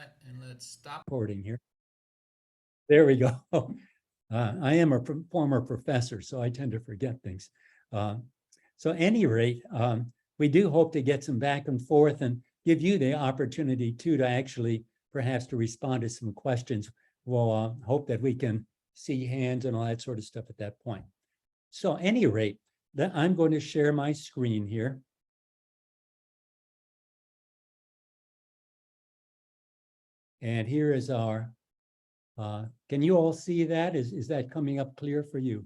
that, and let's stop recording here. There we go. I am a former professor, so I tend to forget things. So at any rate, we do hope to get some back and forth and give you the opportunity too to actually perhaps to respond to some questions. We'll hope that we can see hands and all that sort of stuff at that point. So at any rate, I'm going to share my screen here. And here is our, can you all see that? Is that coming up clear for you?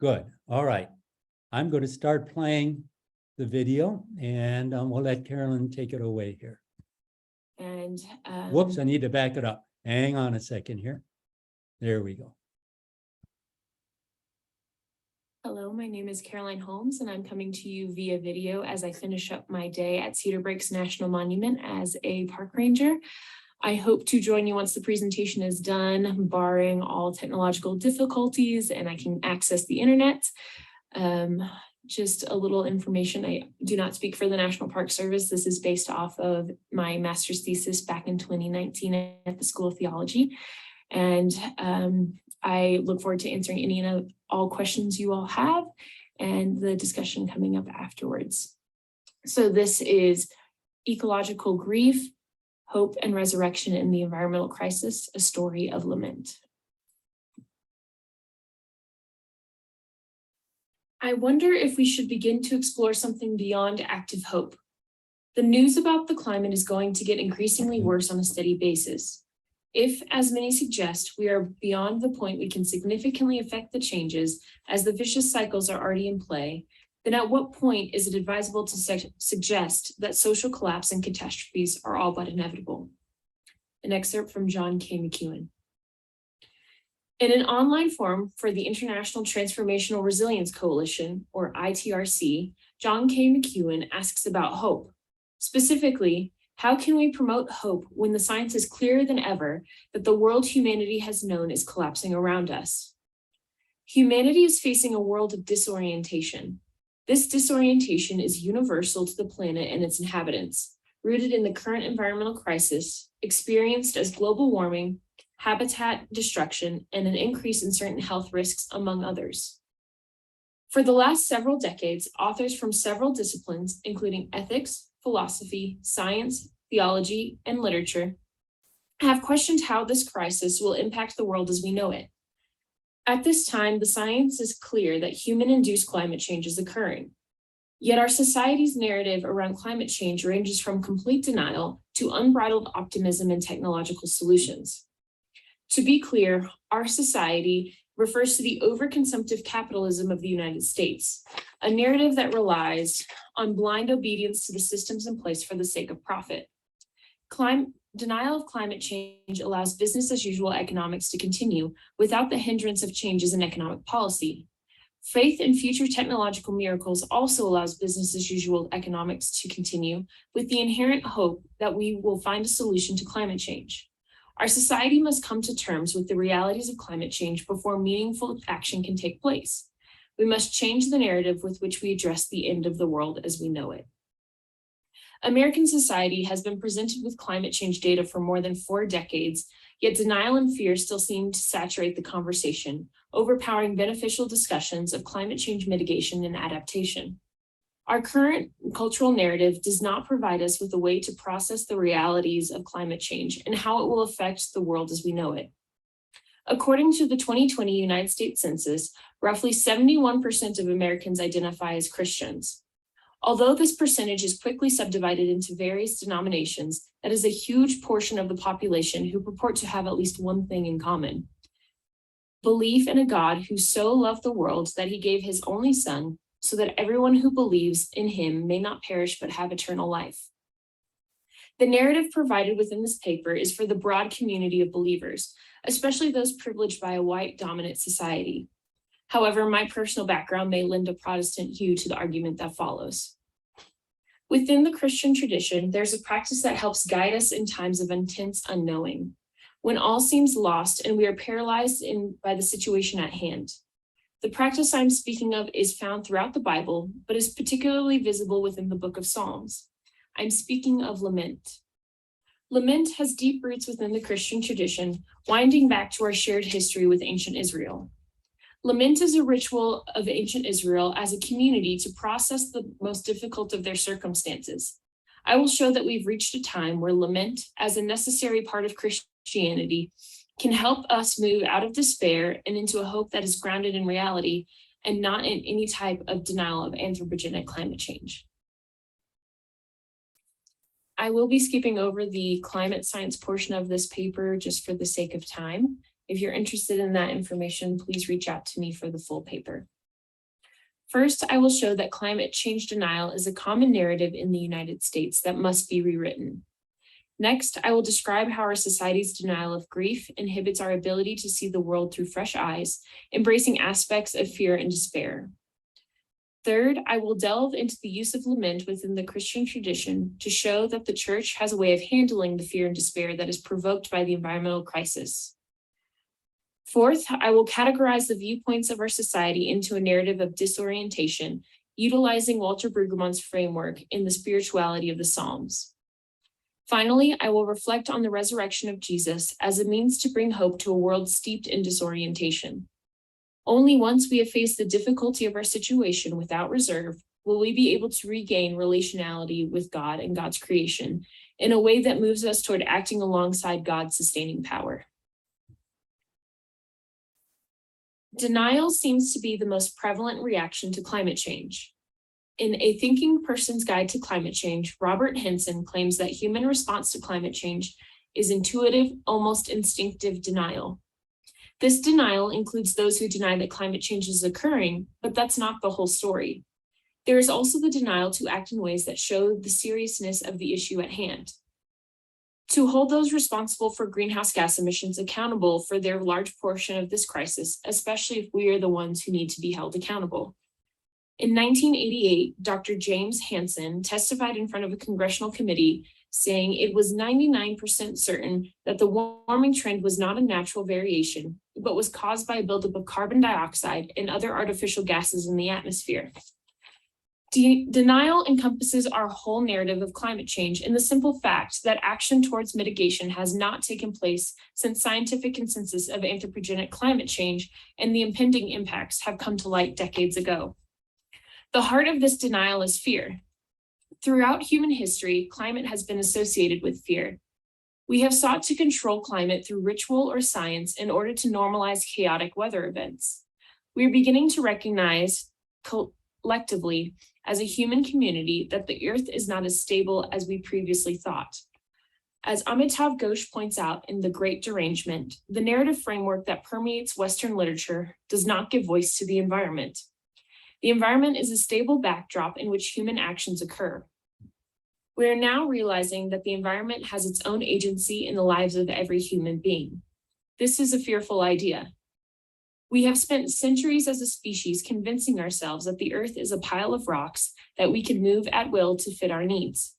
Good, all right. I'm going to start playing the video and we'll let Caroline take it away here. And whoops, I need to back it up. Hang on a second here. There we go. hello, my name is Caroline Holmes, and I'm coming to you via video as I finish up my day at Cedar Breaks National Monument as a park ranger. I hope to join you once the presentation is done, barring all technological difficulties and I can access the internet. Just a little information, I do not speak for the National Park Service. This is based off of my master's thesis back in 2019 at the School of Theology. And I look forward to answering any and all questions you all have and the discussion coming up afterwards. So this is Ecological Grief, Hope and Resurrection in the Environmental Crisis, a Story of Lament. I wonder if we should begin to explore something beyond active hope. The news about the climate is going to get increasingly worse on a steady basis. If, as many suggest, we are beyond the point we can significantly affect the changes, as the vicious cycles are already in play, then at what point is it advisable to suggest that social collapse and catastrophes are all but inevitable? An excerpt from John K. McEwen. In an online forum for the International Transformational Resilience Coalition, or ITRC, John K. McEwen asks about hope. Specifically, how can we promote hope when the science is clearer than ever that the world humanity has known is collapsing around us? Humanity is facing a world of disorientation. This disorientation is universal to the planet and its inhabitants, rooted in the current environmental crisis, experienced as global warming, habitat destruction, and an increase in certain health risks, among others. For the last several decades, authors from several disciplines, including ethics, philosophy, science, theology, and literature, have questioned how this crisis will impact the world as we know it. At this time, the science is clear that human-induced climate change is occurring. Yet our society's narrative around climate change ranges from complete denial to unbridled optimism and technological solutions. To be clear, our society refers to the overconsumptive capitalism of the United States, a narrative that relies on blind obedience to the systems in place for the sake of profit. Denial of climate change allows business as usual economics to continue without the hindrance of changes in economic policy. Faith in future technological miracles also allows business as usual economics to continue with the inherent hope that we will find a solution to climate change. Our society must come to terms with the realities of climate change before meaningful action can take place. We must change the narrative with which we address the end of the world as we know it. American society has been presented with climate change data for more than 4 decades, yet denial and fear still seem to saturate the conversation, overpowering beneficial discussions of climate change mitigation and adaptation. Our current cultural narrative does not provide us with a way to process the realities of climate change and how it will affect the world as we know it. According to the 2020 United States Census, roughly 71% of Americans identify as Christians. Although this percentage is quickly subdivided into various denominations, that is a huge portion of the population who purport to have at least one thing in common: belief in a God who so loved the world that he gave his only son, so that everyone who believes in him may not perish but have eternal life. The narrative provided within this paper is for the broad community of believers, especially those privileged by a white dominant society. However, my personal background may lend a Protestant hue to the argument that follows. Within the Christian tradition, there's a practice that helps guide us in times of intense unknowing, when all seems lost and we are paralyzed by the situation at hand. The practice I'm speaking of is found throughout the Bible, but is particularly visible within the book of Psalms. I'm speaking of lament. Lament has deep roots within the Christian tradition, winding back to our shared history with ancient Israel. Lament is a ritual of ancient Israel as a community to process the most difficult of their circumstances. I will show that we've reached a time where lament, as a necessary part of Christianity, can help us move out of despair and into a hope that is grounded in reality and not in any type of denial of anthropogenic climate change. I will be skipping over the climate science portion of this paper just for the sake of time. If you're interested in that information, please reach out to me for the full paper. First, I will show that climate change denial is a common narrative in the United States that must be rewritten. Next, I will describe how our society's denial of grief inhibits our ability to see the world through fresh eyes, embracing aspects of fear and despair. Third, I will delve into the use of lament within the Christian tradition to show that the church has a way of handling the fear and despair that is provoked by the environmental crisis. Fourth, I will categorize the viewpoints of our society into a narrative of disorientation, utilizing Walter Brueggemann's framework in the spirituality of the Psalms. Finally, I will reflect on the resurrection of Jesus as a means to bring hope to a world steeped in disorientation. Only once we have faced the difficulty of our situation without reserve will we be able to regain relationality with God and God's creation in a way that moves us toward acting alongside God's sustaining power. Denial seems to be the most prevalent reaction to climate change. In A Thinking Person's Guide to Climate Change, Robert Henson claims that human response to climate change is intuitive, almost instinctive denial. This denial includes those who deny that climate change is occurring, but that's not the whole story. There is also the denial to act in ways that show the seriousness of the issue at hand. To hold those responsible for greenhouse gas emissions accountable for their large portion of this crisis, especially if we are the ones who need to be held accountable. In 1988, Dr. James Hansen testified in front of a congressional committee saying it was 99% certain that the warming trend was not a natural variation, but was caused by a buildup of carbon dioxide and other artificial gases in the atmosphere. Denial encompasses our whole narrative of climate change in the simple fact that action towards mitigation has not taken place since scientific consensus of anthropogenic climate change and the impending impacts have come to light decades ago. The heart of this denial is fear. Throughout human history, climate has been associated with fear. We have sought to control climate through ritual or science in order to normalize chaotic weather events. We are beginning to recognize collectively as a human community that the earth is not as stable as we previously thought. As Amitav Ghosh points out in The Great Derangement, the narrative framework that permeates Western literature does not give voice to the environment. The environment is a stable backdrop in which human actions occur. We are now realizing that the environment has its own agency in the lives of every human being. This is a fearful idea. We have spent centuries as a species convincing ourselves that the earth is a pile of rocks that we can move at will to fit our needs.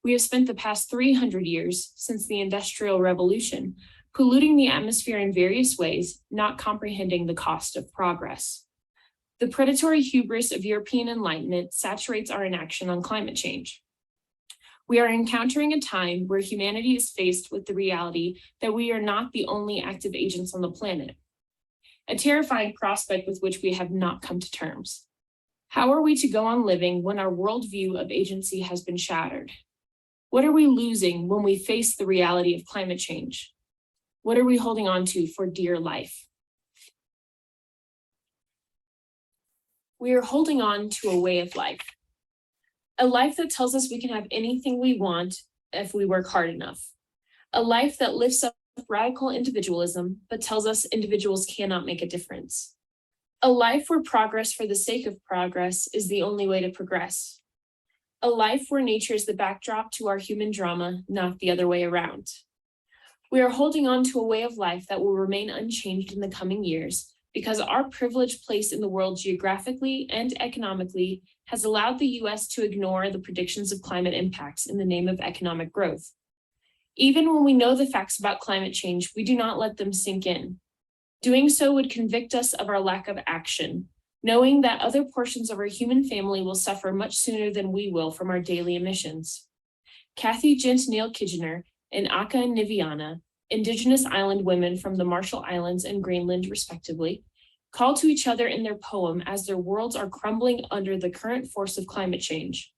We have spent the past 300 years, since the Industrial Revolution, polluting the atmosphere in various ways, not comprehending the cost of progress. The predatory hubris of European enlightenment saturates our inaction on climate change. We are encountering a time where humanity is faced with the reality that we are not the only active agents on the planet, a terrifying prospect with which we have not come to terms. How are we to go on living when our worldview of agency has been shattered? What are we losing when we face the reality of climate change? What are we holding on to for dear life? We are holding on to a way of life. A life that tells us we can have anything we want if we work hard enough. A life that lifts up radical individualism, but tells us individuals cannot make a difference. A life where progress for the sake of progress is the only way to progress. A life where nature is the backdrop to our human drama, not the other way around. We are holding on to a way of life that will remain unchanged in the coming years because our privileged place in the world geographically and economically has allowed the US to ignore the predictions of climate impacts in the name of economic growth. Even when we know the facts about climate change, we do not let them sink in. Doing so would convict us of our lack of action, knowing that other portions of our human family will suffer much sooner than we will from our daily emissions. Kathy Jent Neal Kitchener, and Aka and Niviana, indigenous island women from the Marshall Islands and Greenland, respectively, call to each other in their poem as their worlds are crumbling under the current force of climate change.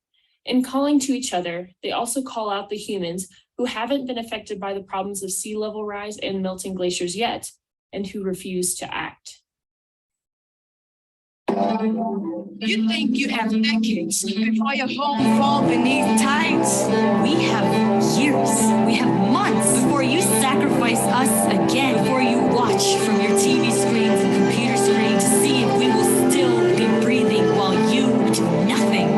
In calling to each other, they also call out the humans who haven't been affected by the problems of sea level rise and melting glaciers yet, and who refuse to act. You'd think you'd have decades before your home fall beneath tides. We have years, we have months before you sacrifice us again, before you watch from your TV screens and computer screen to see if we will still be breathing while you do nothing.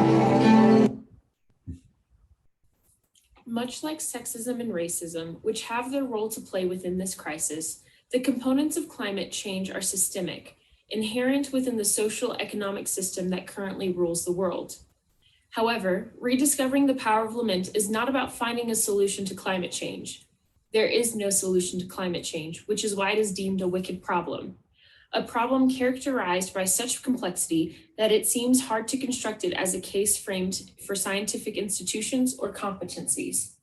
Much like sexism and racism, which have their role to play within this crisis, the components of climate change are systemic, inherent within the social economic system that currently rules the world. However, rediscovering the power of lament is not about finding a solution to climate change. There is no solution to climate change, which is why it is deemed a wicked problem. A problem characterized by such complexity that it seems hard to construct it as a case framed for scientific institutions or competencies.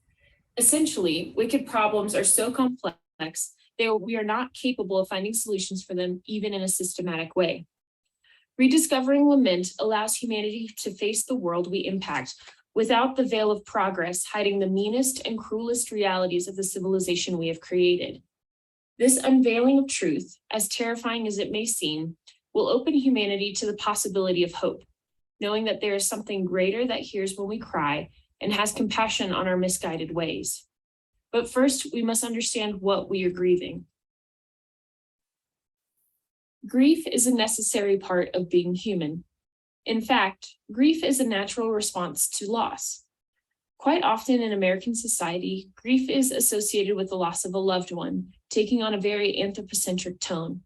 Essentially, wicked problems are so complex we are not capable of finding solutions for them, even in a systematic way. Rediscovering lament allows humanity to face the world we impact without the veil of progress hiding the meanest and cruelest realities of the civilization we have created. This unveiling of truth, as terrifying as it may seem, will open humanity to the possibility of hope, knowing that there is something greater that hears when we cry and has compassion on our misguided ways. But first, we must understand what we are grieving. Grief is a necessary part of being human. In fact, grief is a natural response to loss. Quite often in American society, grief is associated with the loss of a loved one, taking on a very anthropocentric tone.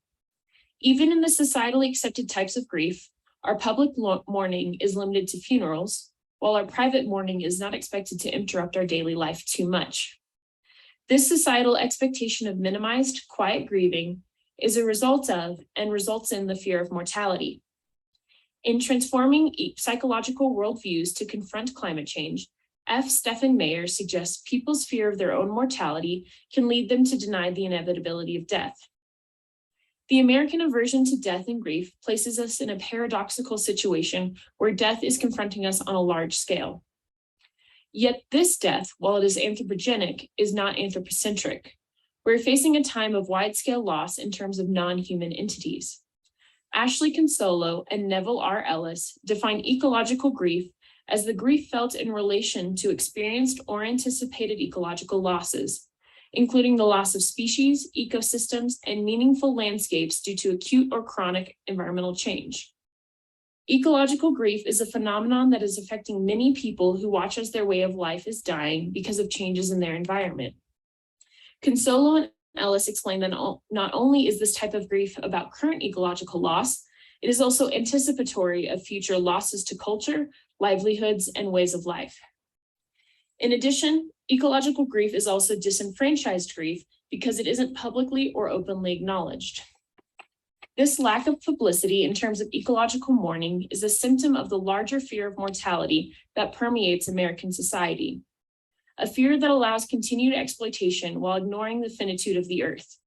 Even in the societally accepted types of grief, our public mourning is limited to funerals, while our private mourning is not expected to interrupt our daily life too much. This societal expectation of minimized, quiet grieving is a result of and results in the fear of mortality. In transforming psychological worldviews to confront climate change, F. Stephen Mayer suggests people's fear of their own mortality can lead them to deny the inevitability of death. The American aversion to death and grief places us in a paradoxical situation where death is confronting us on a large scale. Yet this death, while it is anthropogenic, is not anthropocentric. We're facing a time of wide-scale loss in terms of non-human entities. Ashley Consolo and Neville R. Ellis define ecological grief as the grief felt in relation to experienced or anticipated ecological losses, including the loss of species, ecosystems, and meaningful landscapes due to acute or chronic environmental change. Ecological grief is a phenomenon that is affecting many people who watch as their way of life is dying because of changes in their environment. Consolo and Ellis explain that not only is this type of grief about current ecological loss, it is also anticipatory of future losses to culture, livelihoods, and ways of life. In addition, ecological grief is also disenfranchised grief because it isn't publicly or openly acknowledged. This lack of publicity in terms of ecological mourning is a symptom of the larger fear of mortality that permeates American society, a fear that allows continued exploitation while ignoring the finitude of the earth.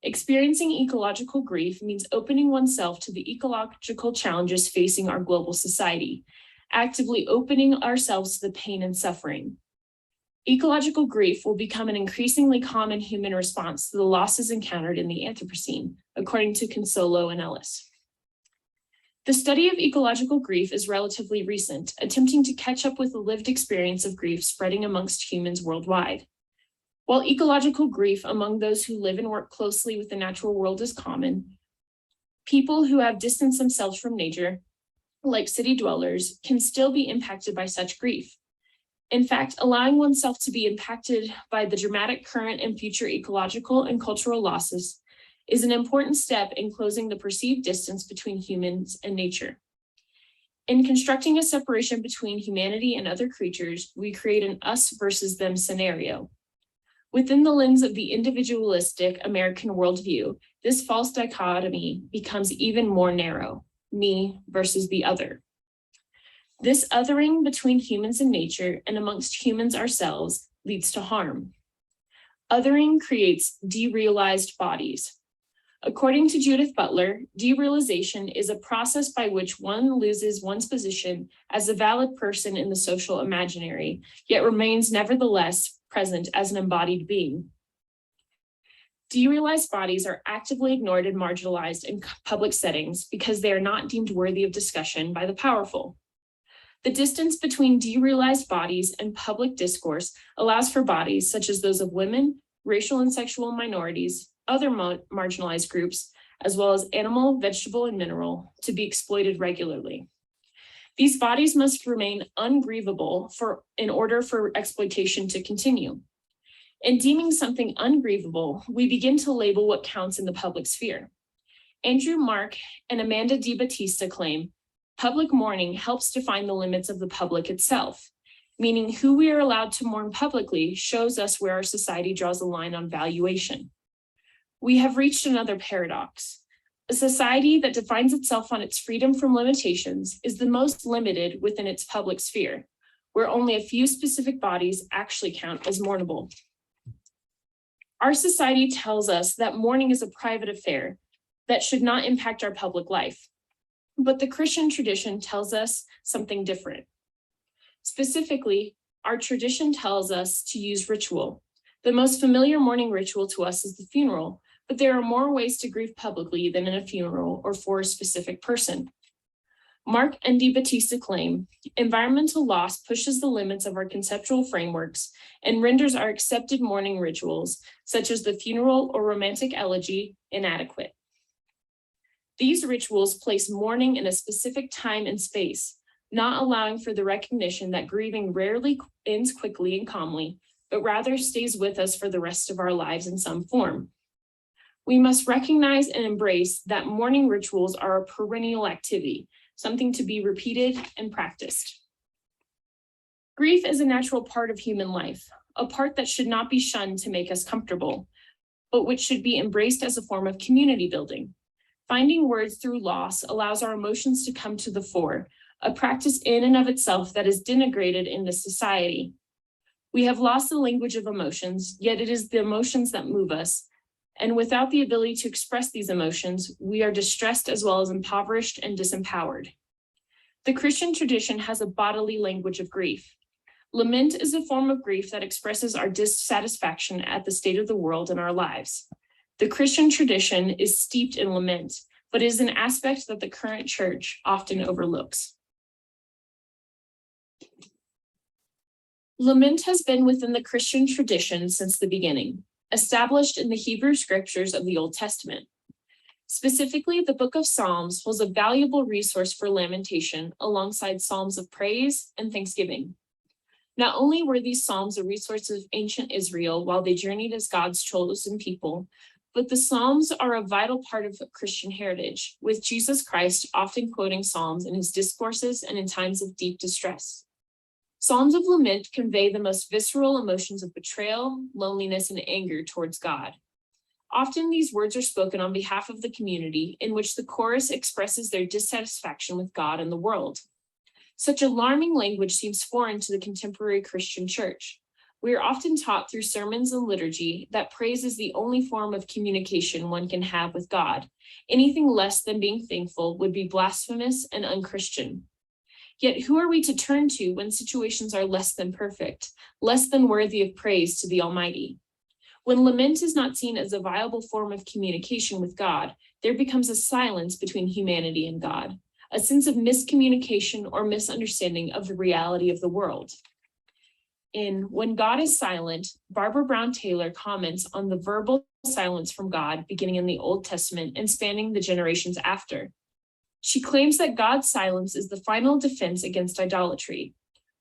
Experiencing ecological grief means opening oneself to the ecological challenges facing our global society, actively opening ourselves to the pain and suffering. Ecological grief will become an increasingly common human response to the losses encountered in the Anthropocene, according to Consolo and Ellis. The study of ecological grief is relatively recent, attempting to catch up with the lived experience of grief spreading amongst humans worldwide. While ecological grief among those who live and work closely with the natural world is common, people who have distanced themselves from nature, like city dwellers, can still be impacted by such grief. In fact, allowing oneself to be impacted by the dramatic current and future ecological and cultural losses is an important step in closing the perceived distance between humans and nature. In constructing a separation between humanity and other creatures, we create an us versus them scenario. Within the lens of the individualistic American worldview, this false dichotomy becomes even more narrow, me versus the other. This othering between humans and nature and amongst humans ourselves leads to harm. Othering creates derealized bodies. According to Judith Butler, derealization is a process by which one loses one's position as a valid person in the social imaginary, yet remains nevertheless present as an embodied being. Derealized bodies are actively ignored and marginalized in public settings because they are not deemed worthy of discussion by the powerful. The distance between derealized bodies and public discourse allows for bodies such as those of women, racial and sexual minorities, other marginalized groups, as well as animal, vegetable, and mineral, to be exploited regularly. These bodies must remain ungrievable in order for exploitation to continue. In deeming something ungrievable, we begin to label what counts in the public sphere. Andrew Mark and Amanda DiBattista claim public mourning helps define the limits of the public itself, meaning who we are allowed to mourn publicly shows us where our society draws a line on valuation. We have reached another paradox. A society that defines itself on its freedom from limitations is the most limited within its public sphere, where only a few specific bodies actually count as mournable. Our society tells us that mourning is a private affair that should not impact our public life. But the Christian tradition tells us something different. Specifically, our tradition tells us to use ritual. The most familiar mourning ritual to us is the funeral, but there are more ways to grieve publicly than in a funeral or for a specific person. Mark and DiBattista claim environmental loss pushes the limits of our conceptual frameworks and renders our accepted mourning rituals, such as the funeral or romantic elegy, inadequate. These rituals place mourning in a specific time and space, not allowing for the recognition that grieving rarely ends quickly and calmly, but rather stays with us for the rest of our lives in some form. We must recognize and embrace that mourning rituals are a perennial activity, something to be repeated and practiced. Grief is a natural part of human life, a part that should not be shunned to make us comfortable, but which should be embraced as a form of community building. Finding words through loss allows our emotions to come to the fore, a practice in and of itself that is denigrated in this society. We have lost the language of emotions, yet it is the emotions that move us. And without the ability to express these emotions, we are distressed as well as impoverished and disempowered. The Christian tradition has a bodily language of grief. Lament is a form of grief that expresses our dissatisfaction at the state of the world in our lives. The Christian tradition is steeped in lament, but is an aspect that the current church often overlooks. Lament has been within the Christian tradition since the beginning, established in the Hebrew scriptures of the Old Testament. Specifically, the book of Psalms was a valuable resource for lamentation alongside psalms of praise and thanksgiving. Not only were these psalms a resource of ancient Israel while they journeyed as God's chosen people, but the Psalms are a vital part of Christian heritage, with Jesus Christ often quoting Psalms in his discourses and in times of deep distress. Psalms of lament convey the most visceral emotions of betrayal, loneliness, and anger towards God. Often these words are spoken on behalf of the community, in which the chorus expresses their dissatisfaction with God and the world. Such alarming language seems foreign to the contemporary Christian church. We are often taught through sermons and liturgy that praise is the only form of communication one can have with God. Anything less than being thankful would be blasphemous and unchristian. Yet who are we to turn to when situations are less than perfect, less than worthy of praise to the Almighty? When lament is not seen as a viable form of communication with God, there becomes a silence between humanity and God, a sense of miscommunication or misunderstanding of the reality of the world. In When God is Silent, Barbara Brown Taylor comments on the verbal silence from God beginning in the Old Testament and spanning the generations after. She claims that God's silence is the final defense against idolatry.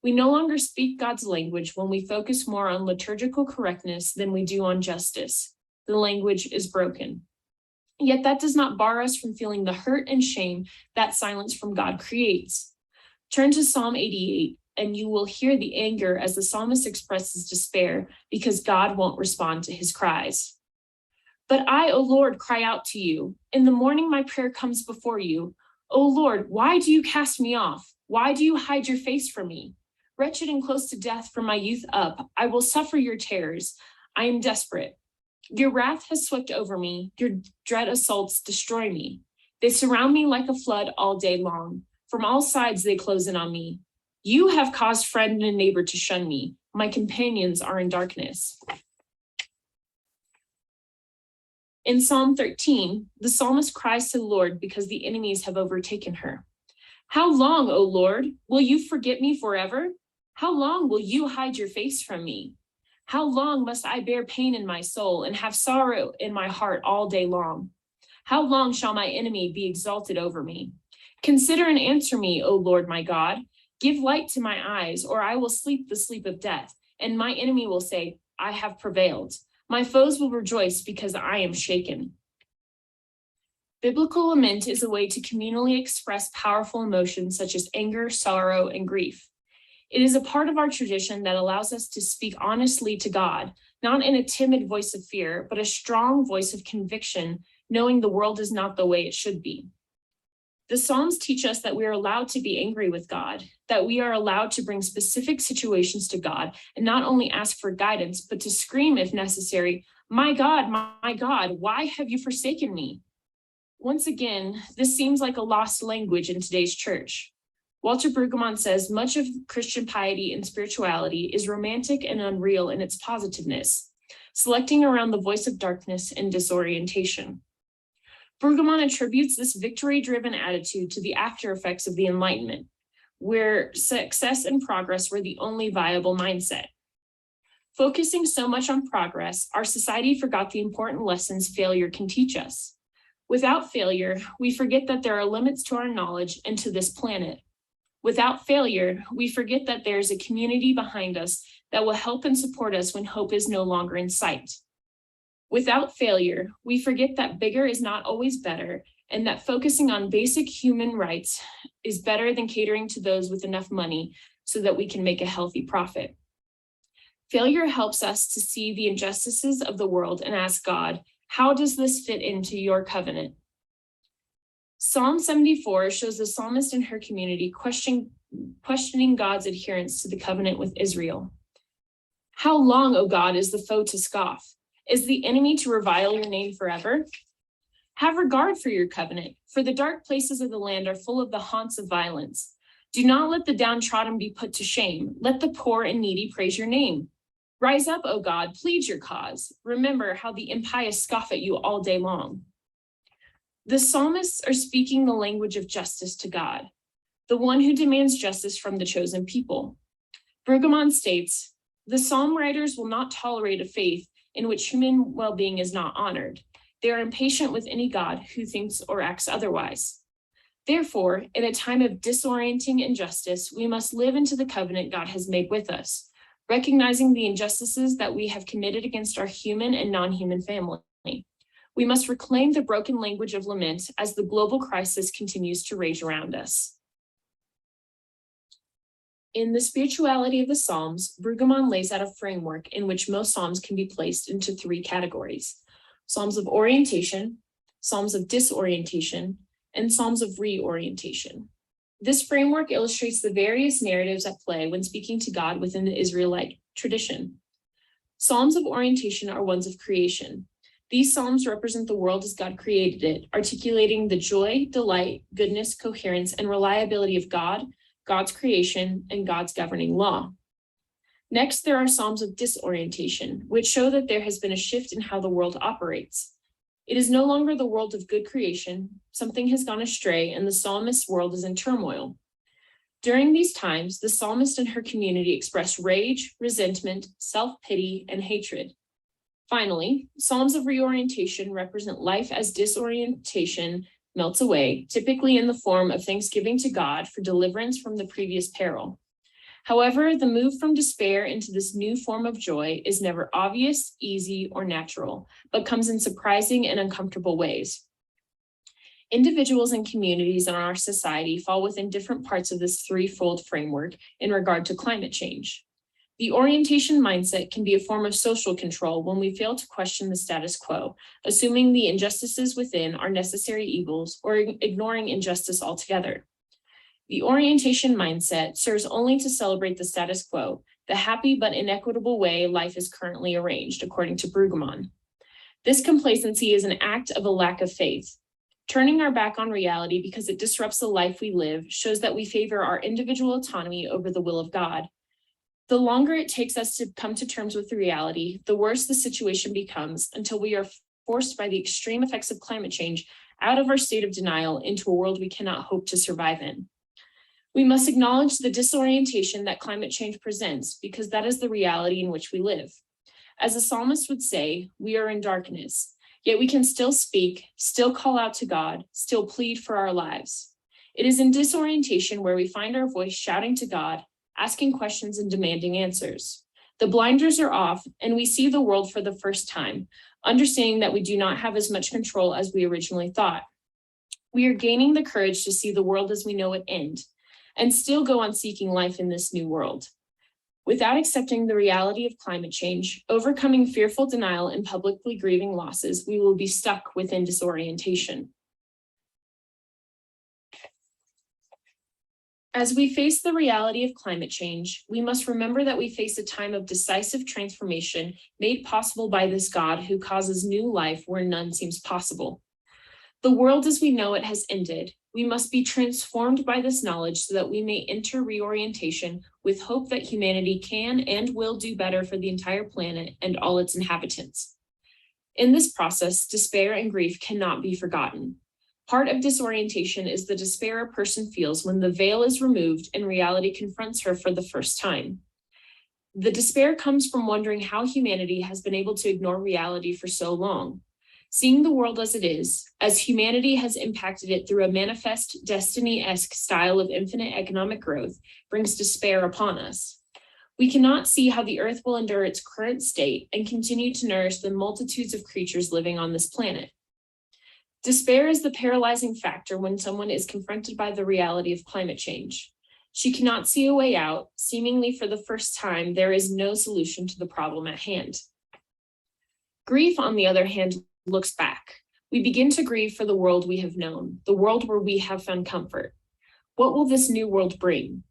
We no longer speak God's language when we focus more on liturgical correctness than we do on justice. The language is broken. Yet that does not bar us from feeling the hurt and shame that silence from God creates. Turn to Psalm 88, and you will hear the anger as the psalmist expresses despair because God won't respond to his cries. But I, O Lord, cry out to you. In the morning my prayer comes before you. O Lord, why do you cast me off? Why do you hide your face from me? Wretched and close to death from my youth up, I will suffer your terrors. I am desperate. Your wrath has swept over me. Your dread assaults destroy me. They surround me like a flood all day long. From all sides, they close in on me. You have caused friend and neighbor to shun me. My companions are in darkness. In Psalm 13, the psalmist cries to the Lord because the enemies have overtaken her. How long, O Lord, will you forget me forever? How long will you hide your face from me? How long must I bear pain in my soul and have sorrow in my heart all day long? How long shall my enemy be exalted over me? Consider and answer me, O Lord my God. Give light to my eyes, or I will sleep the sleep of death, and my enemy will say, I have prevailed. My foes will rejoice because I am shaken. Biblical lament is a way to communally express powerful emotions such as anger, sorrow, and grief. It is a part of our tradition that allows us to speak honestly to God, not in a timid voice of fear, but a strong voice of conviction, knowing the world is not the way it should be. The Psalms teach us that we are allowed to be angry with God, that we are allowed to bring specific situations to God and not only ask for guidance, but to scream if necessary, my God, why have you forsaken me? Once again, this seems like a lost language in today's church. Walter Brueggemann says much of Christian piety and spirituality is romantic and unreal in its positiveness, selecting around the voice of darkness and disorientation. Brueggemann attributes this victory-driven attitude to the after effects of the Enlightenment, where success and progress were the only viable mindset. Focusing so much on progress, our society forgot the important lessons failure can teach us. Without failure, we forget that there are limits to our knowledge and to this planet. Without failure, we forget that there is a community behind us that will help and support us when hope is no longer in sight. Without failure, we forget that bigger is not always better, and that focusing on basic human rights is better than catering to those with enough money so that we can make a healthy profit. Failure helps us to see the injustices of the world and ask God, how does this fit into your covenant? Psalm 74 shows the psalmist and her community questioning God's adherence to the covenant with Israel. How long, O God, is the foe to scoff? Is the enemy to revile your name forever? Have regard for your covenant, for the dark places of the land are full of the haunts of violence. Do not let the downtrodden be put to shame. Let the poor and needy praise your name. Rise up, O God, plead your cause. Remember how the impious scoff at you all day long. The psalmists are speaking the language of justice to God, the one who demands justice from the chosen people. Brueggemann states, the psalm writers will not tolerate a faith in which human well-being is not honored. They are impatient with any God who thinks or acts otherwise. Therefore, in a time of disorienting injustice, we must live into the covenant God has made with us, recognizing the injustices that we have committed against our human and non-human family. We must reclaim the broken language of lament as the global crisis continues to rage around us. In the spirituality of the Psalms, Brueggemann lays out a framework in which most Psalms can be placed into three categories: Psalms of orientation, Psalms of disorientation, and Psalms of reorientation. This framework illustrates the various narratives at play when speaking to God within the Israelite tradition. Psalms of orientation are ones of creation. These Psalms represent the world as God created it, articulating the joy, delight, goodness, coherence, and reliability of God, God's creation, and God's governing law. Next, there are Psalms of disorientation, which show that there has been a shift in how the world operates. It is no longer the world of good creation. Something has gone astray, and the psalmist's world is in turmoil. During these times, the psalmist and her community express rage, resentment, self-pity, and hatred. Finally, Psalms of reorientation represent life as disorientation melts away, typically in the form of thanksgiving to God for deliverance from the previous peril. However, the move from despair into this new form of joy is never obvious, easy, or natural, but comes in surprising and uncomfortable ways. Individuals and communities in our society fall within different parts of this threefold framework in regard to climate change. The orientation mindset can be a form of social control when we fail to question the status quo, assuming the injustices within are necessary evils or ignoring injustice altogether. The orientation mindset serves only to celebrate the status quo, the happy but inequitable way life is currently arranged, according to Brueggemann. This complacency is an act of a lack of faith. Turning our back on reality because it disrupts the life we live shows that we favor our individual autonomy over the will of God. The longer it takes us to come to terms with the reality, the worse the situation becomes until we are forced by the extreme effects of climate change out of our state of denial into a world we cannot hope to survive in. We must acknowledge the disorientation that climate change presents because that is the reality in which we live. As the psalmist would say, we are in darkness, yet we can still speak, still call out to God, still plead for our lives. It is in disorientation where we find our voice shouting to God, asking questions and demanding answers. The blinders are off and we see the world for the first time, understanding that we do not have as much control as we originally thought. We are gaining the courage to see the world as we know it end and still go on seeking life in this new world. Without accepting the reality of climate change, overcoming fearful denial and publicly grieving losses, we will be stuck within disorientation. As we face the reality of climate change, we must remember that we face a time of decisive transformation made possible by this God who causes new life where none seems possible. The world as we know it has ended. We must be transformed by this knowledge so that we may enter reorientation with hope that humanity can and will do better for the entire planet and all its inhabitants. In this process, despair and grief cannot be forgotten. Part of disorientation is the despair a person feels when the veil is removed and reality confronts her for the first time. The despair comes from wondering how humanity has been able to ignore reality for so long. Seeing the world as it is, as humanity has impacted it through a manifest destiny-esque style of infinite economic growth, brings despair upon us. We cannot see how the earth will endure its current state and continue to nourish the multitudes of creatures living on this planet. Despair is the paralyzing factor when someone is confronted by the reality of climate change. She cannot see a way out. Seemingly for the first time, there is no solution to the problem at hand. Grief, on the other hand, looks back. We begin to grieve for the world we have known, the world where we have found comfort. What will this new world bring?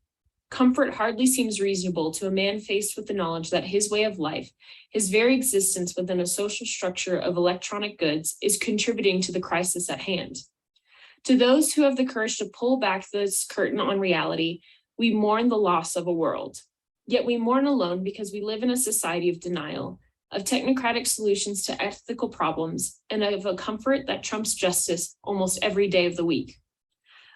Comfort hardly seems reasonable to a man faced with the knowledge that his way of life, his very existence within a social structure of electronic goods, is contributing to the crisis at hand. To those who have the courage to pull back this curtain on reality, we mourn the loss of a world. Yet we mourn alone because we live in a society of denial, of technocratic solutions to ethical problems, and of a comfort that trumps justice almost every day of the week.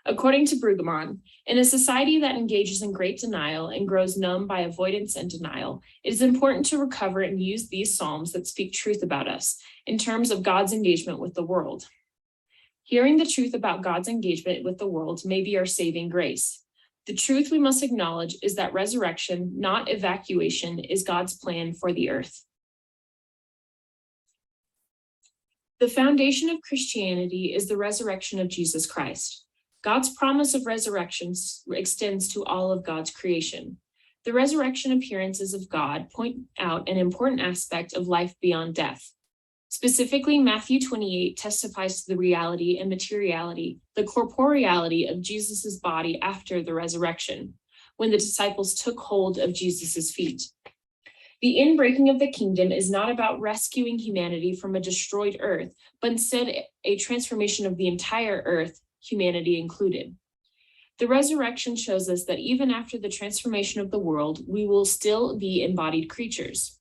According to Brueggemann, in a society that engages in great denial and grows numb by avoidance and denial, it is important to recover and use these psalms that speak truth about us in terms of God's engagement with the world. Hearing the truth about God's engagement with the world may be our saving grace. The truth we must acknowledge is that resurrection, not evacuation, is God's plan for the earth. The foundation of Christianity is the resurrection of Jesus Christ. God's promise of resurrection extends to all of God's creation. The resurrection appearances of God point out an important aspect of life beyond death. Specifically, Matthew 28 testifies to the reality and materiality, the corporeality of Jesus's body after the resurrection, when the disciples took hold of Jesus's feet. The inbreaking of the kingdom is not about rescuing humanity from a destroyed earth, but instead a transformation of the entire earth, humanity included. The resurrection shows us that even after the transformation of the world, we will still be embodied creatures.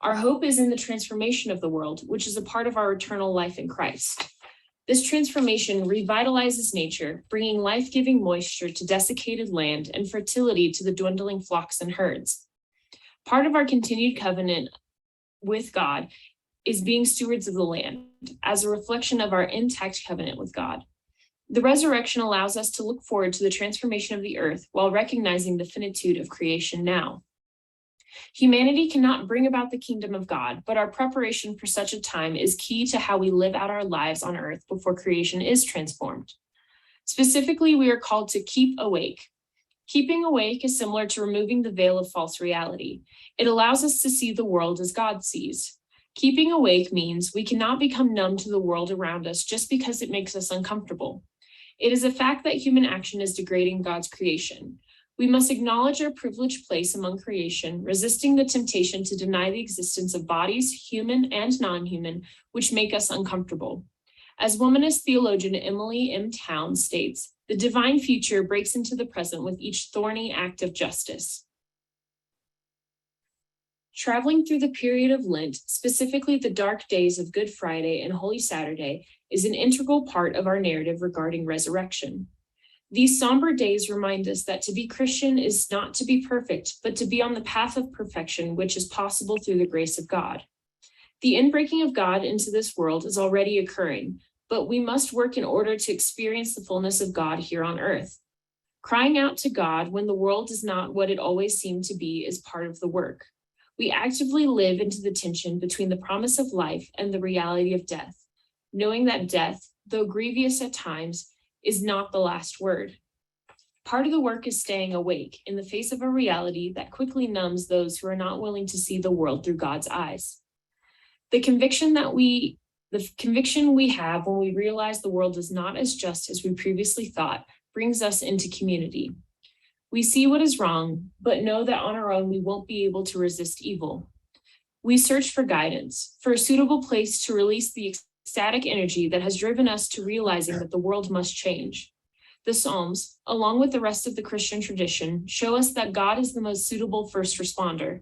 Our hope is in the transformation of the world, which is a part of our eternal life in Christ. This transformation revitalizes nature, bringing life-giving moisture to desiccated land and fertility to the dwindling flocks and herds. Part of our continued covenant with God is being stewards of the land as a reflection of our intact covenant with God. The resurrection allows us to look forward to the transformation of the earth while recognizing the finitude of creation now. Humanity cannot bring about the kingdom of God, but our preparation for such a time is key to how we live out our lives on earth before creation is transformed. Specifically, we are called to keep awake. Keeping awake is similar to removing the veil of false reality. It allows us to see the world as God sees. Keeping awake means we cannot become numb to the world around us just because it makes us uncomfortable. It is a fact that human action is degrading God's creation. We must acknowledge our privileged place among creation, resisting the temptation to deny the existence of bodies, human and non-human, which make us uncomfortable. As womanist theologian Emily M. Towns states, the divine future breaks into the present with each thorny act of justice. Traveling through the period of Lent, specifically the dark days of Good Friday and Holy Saturday, is an integral part of our narrative regarding resurrection. These somber days remind us that to be Christian is not to be perfect, but to be on the path of perfection, which is possible through the grace of God. The inbreaking of God into this world is already occurring, but we must work in order to experience the fullness of God here on earth. Crying out to God when the world is not what it always seemed to be is part of the work. We actively live into the tension between the promise of life and the reality of death, knowing that death, though grievous at times, is not the last word. Part of the work is staying awake in the face of a reality that quickly numbs those who are not willing to see the world through God's eyes. The conviction we have when we realize the world is not as just as we previously thought brings us into community. We see what is wrong, but know that on our own we won't be able to resist evil. We search for guidance, for a suitable place to release the ecstatic energy that has driven us to realizing that the world must change. The Psalms, along with the rest of the Christian tradition, show us that God is the most suitable first responder.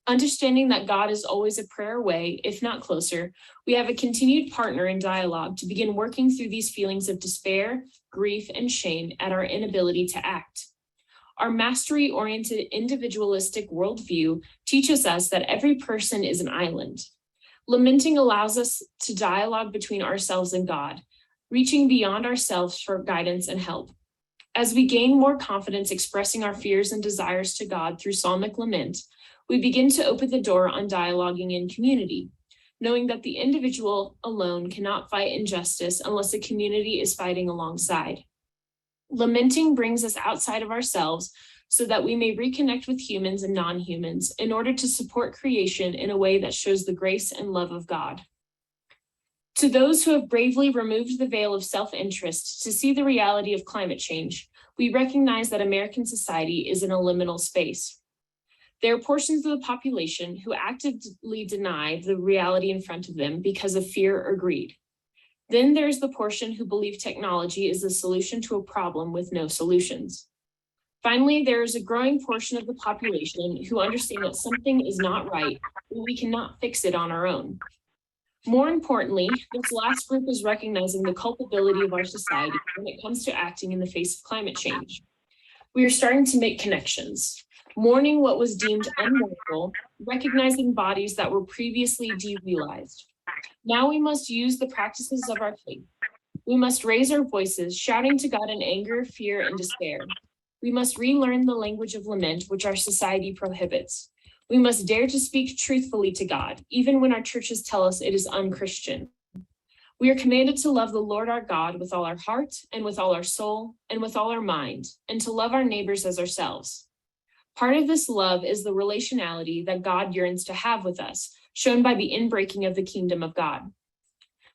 Understanding that God is always a prayer away, if not closer, we have a continued partner in dialogue to begin working through these feelings of despair, grief, and shame at our inability to act. Our mastery-oriented individualistic worldview teaches us that every person is an island. Lamenting allows us to dialogue between ourselves and God, reaching beyond ourselves for guidance and help. As we gain more confidence expressing our fears and desires to God through psalmic lament, we begin to open the door on dialoguing in community, knowing that the individual alone cannot fight injustice unless a community is fighting alongside. Lamenting brings us outside of ourselves so that we may reconnect with humans and non-humans in order to support creation in a way that shows the grace and love of God. To those who have bravely removed the veil of self-interest to see the reality of climate change, we recognize that American society is in a liminal space. There are portions of the population who actively deny the reality in front of them because of fear or greed. Then there's the portion who believe technology is the solution to a problem with no solutions. Finally, there is a growing portion of the population who understand that something is not right, and we cannot fix it on our own. More importantly, this last group is recognizing the culpability of our society when it comes to acting in the face of climate change. We are starting to make connections, mourning what was deemed unmournable, recognizing bodies that were previously derealized. Now we must use the practices of our faith. We must raise our voices, shouting to God in anger, fear, and despair. We must relearn the language of lament, which our society prohibits. We must dare to speak truthfully to God, even when our churches tell us it is unchristian. We are commanded to love the Lord our God with all our heart and with all our soul and with all our mind, and to love our neighbors as ourselves. Part of this love is the relationality that God yearns to have with us, shown by the inbreaking of the kingdom of God.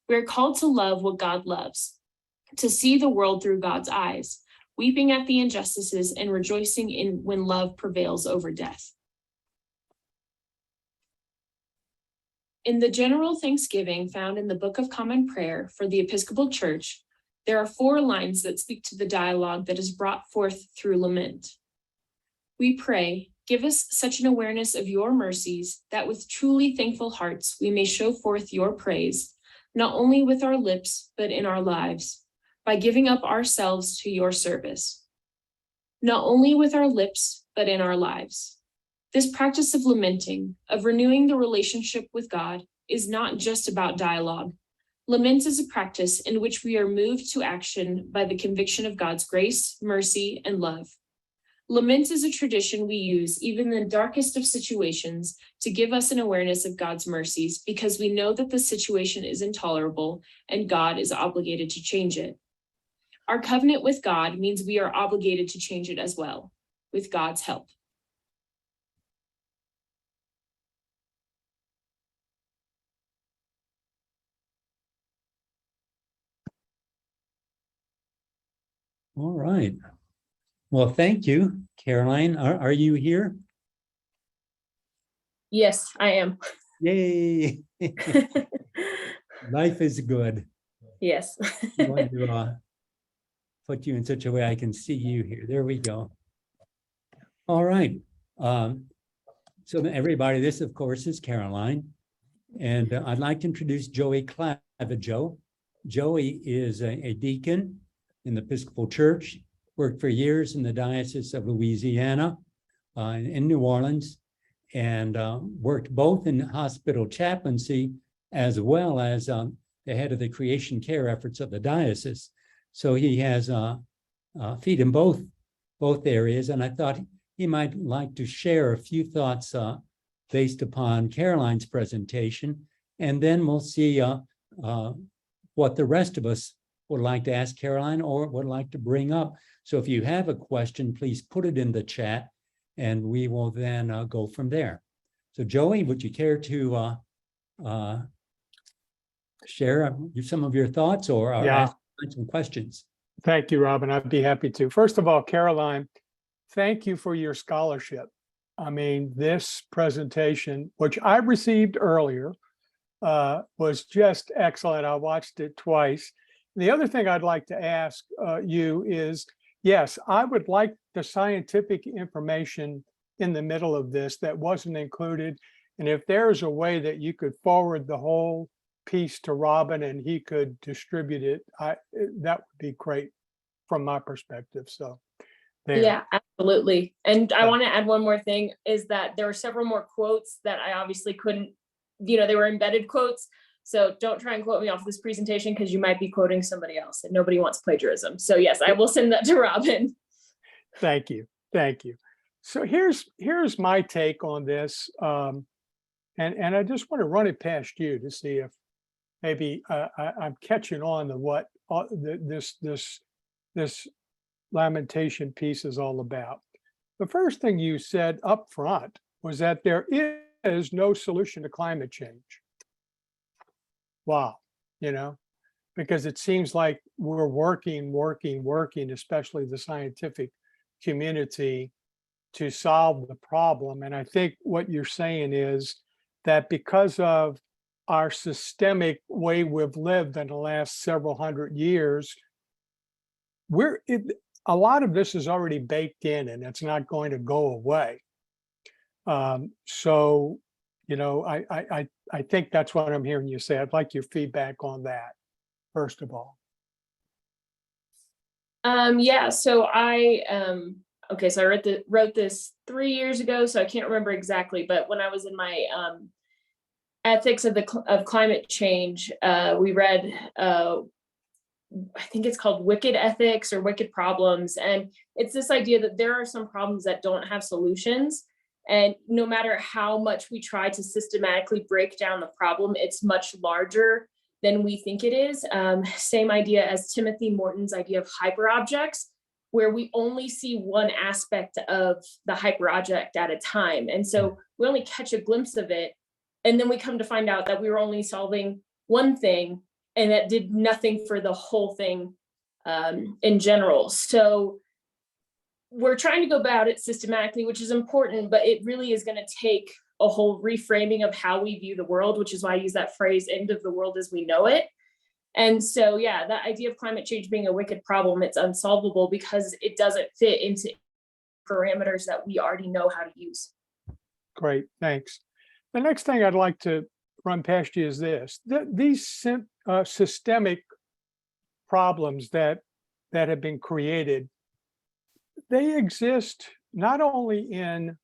We are called to love what God loves, to see the world through God's eyes, weeping at the injustices and rejoicing in when love prevails over death. In the general thanksgiving found in the Book of Common Prayer for the Episcopal Church, there are 4 lines that speak to the dialogue that is brought forth through lament. We pray, give us such an awareness of your mercies that with truly thankful hearts we may show forth your praise, not only with our lips, but in our lives, by giving up ourselves to your service. Not only with our lips, but in our lives. This practice of lamenting, of renewing the relationship with God, is not just about dialogue. Lament is a practice in which we are moved to action by the conviction of God's grace, mercy, and love. Lament is a tradition we use even in the darkest of situations to give us an awareness of God's mercies because we know that the situation is intolerable and God is obligated to change it. Our covenant with God means we are obligated to change it as well, with God's help. All right. Well, thank you, Caroline. Are you here? Yes, I am. Yay. Life is good. Yes. I'm going to put you in such a way I can see you here. There we go. All right. So everybody, this of course is Caroline. And I'd like to introduce Joey Clavijo. Joey is a deacon in the Episcopal Church, worked for years in the Diocese of Louisiana in New Orleans, and worked both in hospital chaplaincy as well as the head of the creation care efforts of the diocese. So he has feet in both areas, and I thought he might like to share a few thoughts based upon Caroline's presentation, and then we'll see what the rest of us would like to ask Caroline or would like to bring up. So if you have a question, please put it in the chat, and we will then go from there. So Joey, would you care to share some of your thoughts or ask some questions? Thank you, Robin. I'd be happy to. First of all, Caroline, thank you for your scholarship. I mean, this presentation, which I received earlier, was just excellent. I watched it twice. The other thing I'd like to ask you is, yes, I would like the scientific information in the middle of this that wasn't included. And if there's a way that you could forward the whole piece to Robin and he could distribute it, that would be great from my perspective. So there. Yeah, absolutely. And I want to add one more thing, is that there were several more quotes that I obviously couldn't, they were embedded quotes. So don't try and quote me off this presentation, because you might be quoting somebody else and nobody wants plagiarism. So yes, I will send that to Robin. Thank you. Thank you. So here's my take on this. And I just want to run it past you to see if maybe I'm catching on to what this lamentation piece is all about. The first thing you said up front was that there is no solution to climate change. Wow, because it seems like we're working, especially the scientific community, to solve the problem. And I think what you're saying is that because of our systemic way we've lived in the last several hundred years, a lot of this is already baked in and it's not going to go away. So, I think that's what I'm hearing you say. I'd like your feedback on that, first of all. Yeah, so so I wrote this 3 years ago, so I can't remember exactly, but when I was in my ethics of climate change, we read I think it's called Wicked Ethics or Wicked Problems. And it's this idea that there are some problems that don't have solutions. And no matter how much we try to systematically break down the problem, it's much larger than we think it is. Same idea as Timothy Morton's idea of hyperobjects, where we only see one aspect of the hyperobject at a time. And so we only catch a glimpse of it. And then we come to find out that we were only solving one thing, and that did nothing for the whole thing in general. So we're trying to go about it systematically, which is important, but it really is going to take a whole reframing of how we view the world, which is why I use that phrase, end of the world as we know it. And so, yeah, that idea of climate change being a wicked problem, it's unsolvable because it doesn't fit into parameters that we already know how to use. Great, thanks. The next thing I'd like to run past you is this. These systemic problems that have been created, they exist not only in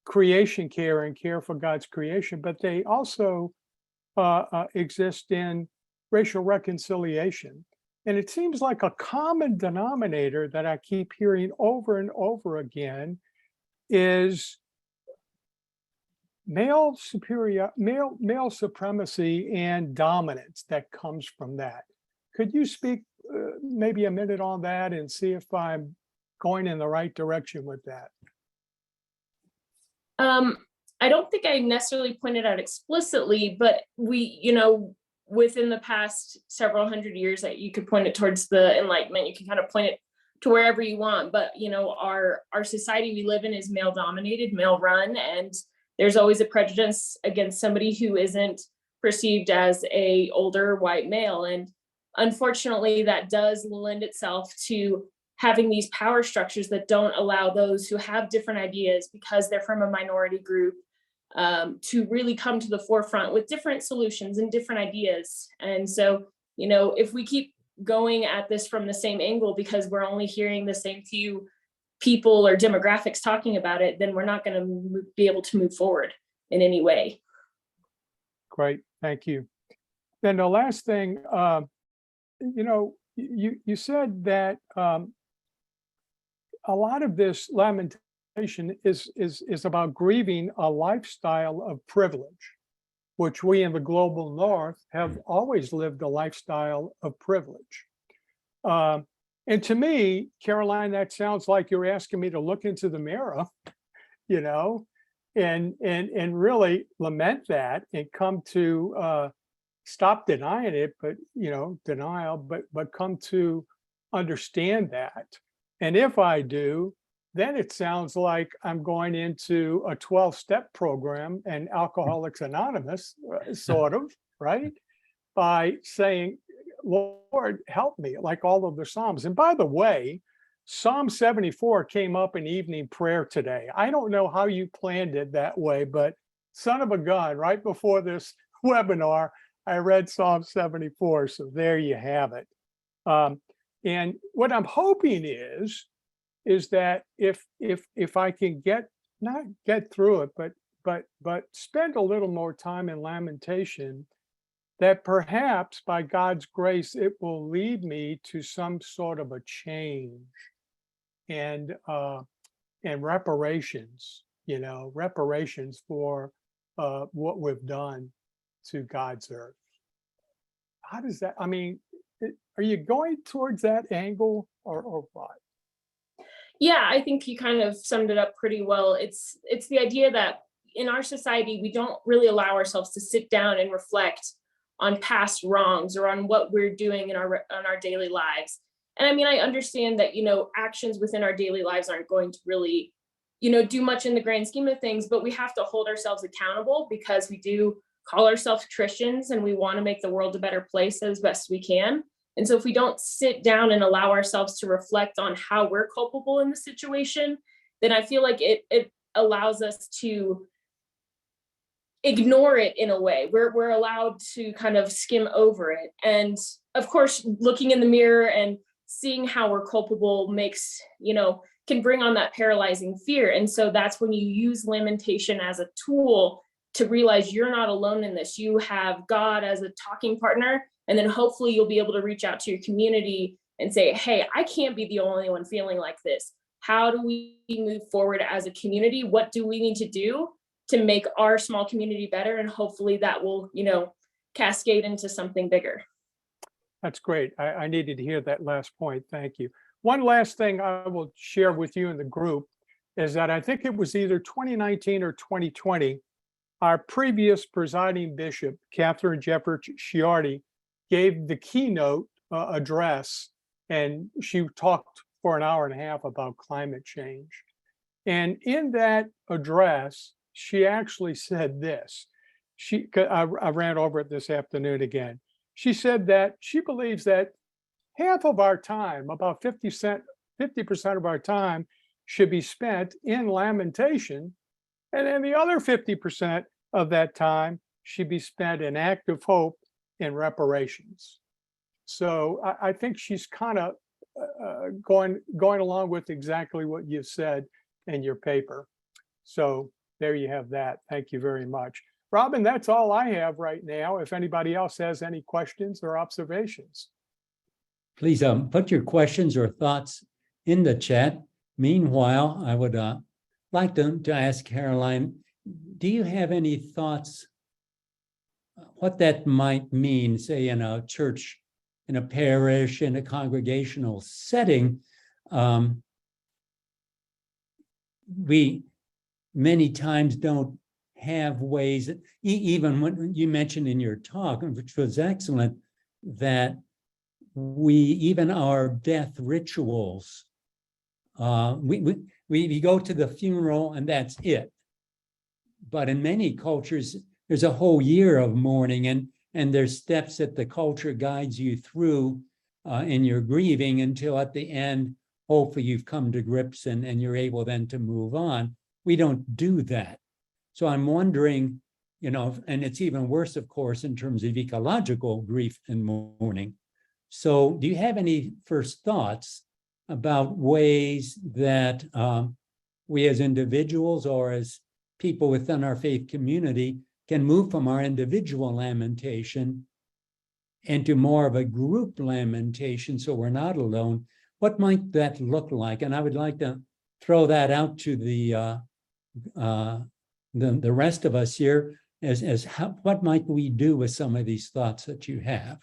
creation care and care for God's creation, but they also exist in racial reconciliation. And it seems like a common denominator that I keep hearing over and over again is male supremacy and dominance that comes from that. Could you speak maybe a minute on that and see if I'm going in the right direction with that? I don't think I necessarily pointed out explicitly, but we, within the past several hundred years, that you could point it towards the Enlightenment, you can kind of point it to wherever you want. But, our society we live in is male dominated, male run, and there's always a prejudice against somebody who isn't perceived as a older white male. And unfortunately, that does lend itself to having these power structures that don't allow those who have different ideas, because they're from a minority group, to really come to the forefront with different solutions and different ideas. And so, if we keep going at this from the same angle because we're only hearing the same few people or demographics talking about it, then we're not going to be able to move forward in any way. Great, thank you. Then the last thing, you said that a lot of this lamentation is about grieving a lifestyle of privilege, which we in the global north have always lived a lifestyle of privilege. And to me, Caroline, that sounds like you're asking me to look into the mirror, and really lament that and come to stop denying it, but denial, but come to understand that. And if I do, then it sounds like I'm going into a 12-step program and Alcoholics Anonymous, sort of, right? By saying, Lord, help me, like all of the Psalms. And by the way, Psalm 74 came up in evening prayer today. I don't know how you planned it that way, but son of a gun, right before this webinar, I read Psalm 74. So there you have it. And what I'm hoping is that if I can not get through it, but spend a little more time in lamentation, that perhaps by God's grace, it will lead me to some sort of a change and reparations, reparations for what we've done to God's earth. How does that, are you going towards that angle or what? Yeah, I think you kind of summed it up pretty well. It's the idea that in our society, we don't really allow ourselves to sit down and reflect on past wrongs or on what we're doing in our daily lives. And I understand that, actions within our daily lives aren't going to really, do much in the grand scheme of things, but we have to hold ourselves accountable because we do call ourselves Christians and we want to make the world a better place as best we can. And so if we don't sit down and allow ourselves to reflect on how we're culpable in the situation, then I feel like it allows us to ignore it in a way. We're allowed to kind of skim over it. And of course, looking in the mirror and seeing how we're culpable makes, can bring on that paralyzing fear. And so that's when you use lamentation as a tool to realize you're not alone in this. You have God as a talking partner. And then hopefully you'll be able to reach out to your community and say, hey, I can't be the only one feeling like this. How do we move forward as a community? What do we need to do to make our small community better? And hopefully that will, cascade into something bigger. That's great. I needed to hear that last point. Thank you. One last thing I will share with you in the group is that I think it was either 2019 or 2020, our previous presiding bishop, Catherine Jefferts Sciardi, gave the keynote address, and she talked for an hour and a half about climate change. And in that address, she actually said this. I ran over it this afternoon again. She said that she believes that half of our time, about 50% of our time, should be spent in lamentation, and then the other 50% of that time should be spent in active hope and reparations. So I think she's kind of going along with exactly what you said in your paper. So there you have that. Thank you very much. Robin, that's all I have right now. If anybody else has any questions or observations. Please put your questions or thoughts in the chat. Meanwhile, I would like to ask Caroline, do you have any thoughts what that might mean, say, in a church, in a parish, in a congregational setting? We many times don't have ways, even when you mentioned in your talk, which was excellent, that even our death rituals we go to the funeral and that's it. But in many cultures, there's a whole year of mourning, and there's steps that the culture guides you through in your grieving until at the end, hopefully you've come to grips and you're able then to move on. We don't do that. So I'm wondering, and it's even worse, of course, in terms of ecological grief and mourning. So do you have any first thoughts about ways that we as individuals or as people within our faith community can move from our individual lamentation into more of a group lamentation so we're not alone? What might that look like? And I would like to throw that out to the rest of us here as what might we do with some of these thoughts that you have?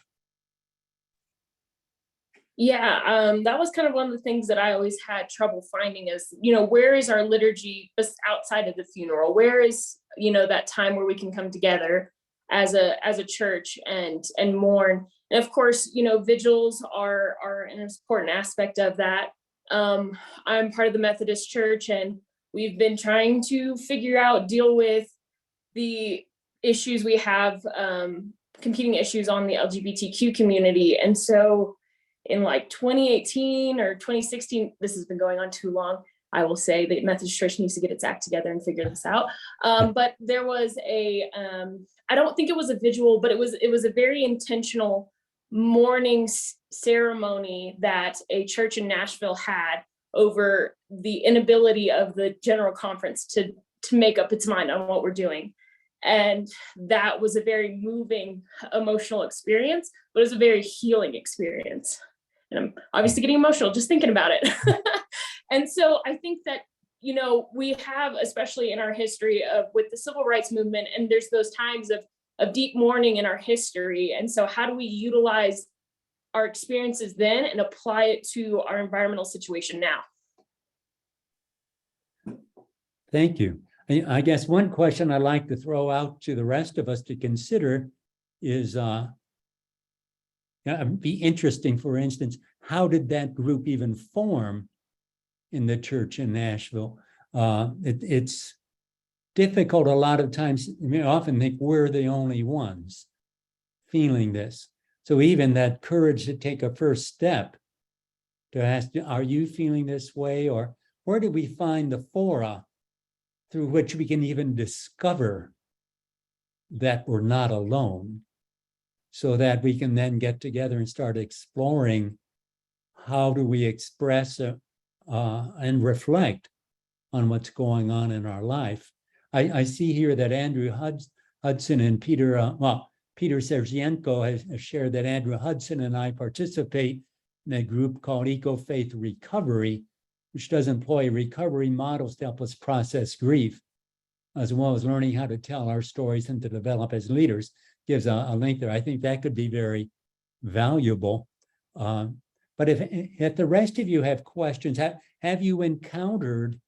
Yeah, that was kind of one of the things that I always had trouble finding is, where is our liturgy outside of the funeral? Where is, that time where we can come together as a church and mourn? And of course, vigils are an important aspect of that. I'm part of the Methodist Church, and we've been trying to deal with the issues we have, competing issues on the LGBTQ community. And so in like 2018 or 2016, this has been going on too long. I will say the Methodist Church needs to get its act together and figure this out. But there was I don't think it was a visual, but it was a very intentional mourning ceremony that a church in Nashville had over the inability of the General Conference to make up its mind on what we're doing. And that was a very moving, emotional experience, but it was a very healing experience. And I'm obviously getting emotional just thinking about it. And so I think that, we have, especially in our history with the civil rights movement, and there's those times of deep mourning in our history. And so how do we utilize our experiences then and apply it to our environmental situation now? Thank you. I guess one question I'd like to throw out to the rest of us to consider is, it'd be interesting, for instance, how did that group even form in the church in Nashville? It's difficult a lot of times. I often think we're the only ones feeling this. So even that courage to take a first step to ask, are you feeling this way? Or where do we find the fora through which we can even discover that we're not alone, so that we can then get together and start exploring how do we express and reflect on what's going on in our life. I see here that Andrew Hudson and Peter Sergienko has shared that Andrew Hudson and I participate in a group called Eco-Faith Recovery, which does employ recovery models to help us process grief, as well as learning how to tell our stories and to develop as leaders. Gives a link there. I think that could be very valuable. But if the rest of you have questions, have you encountered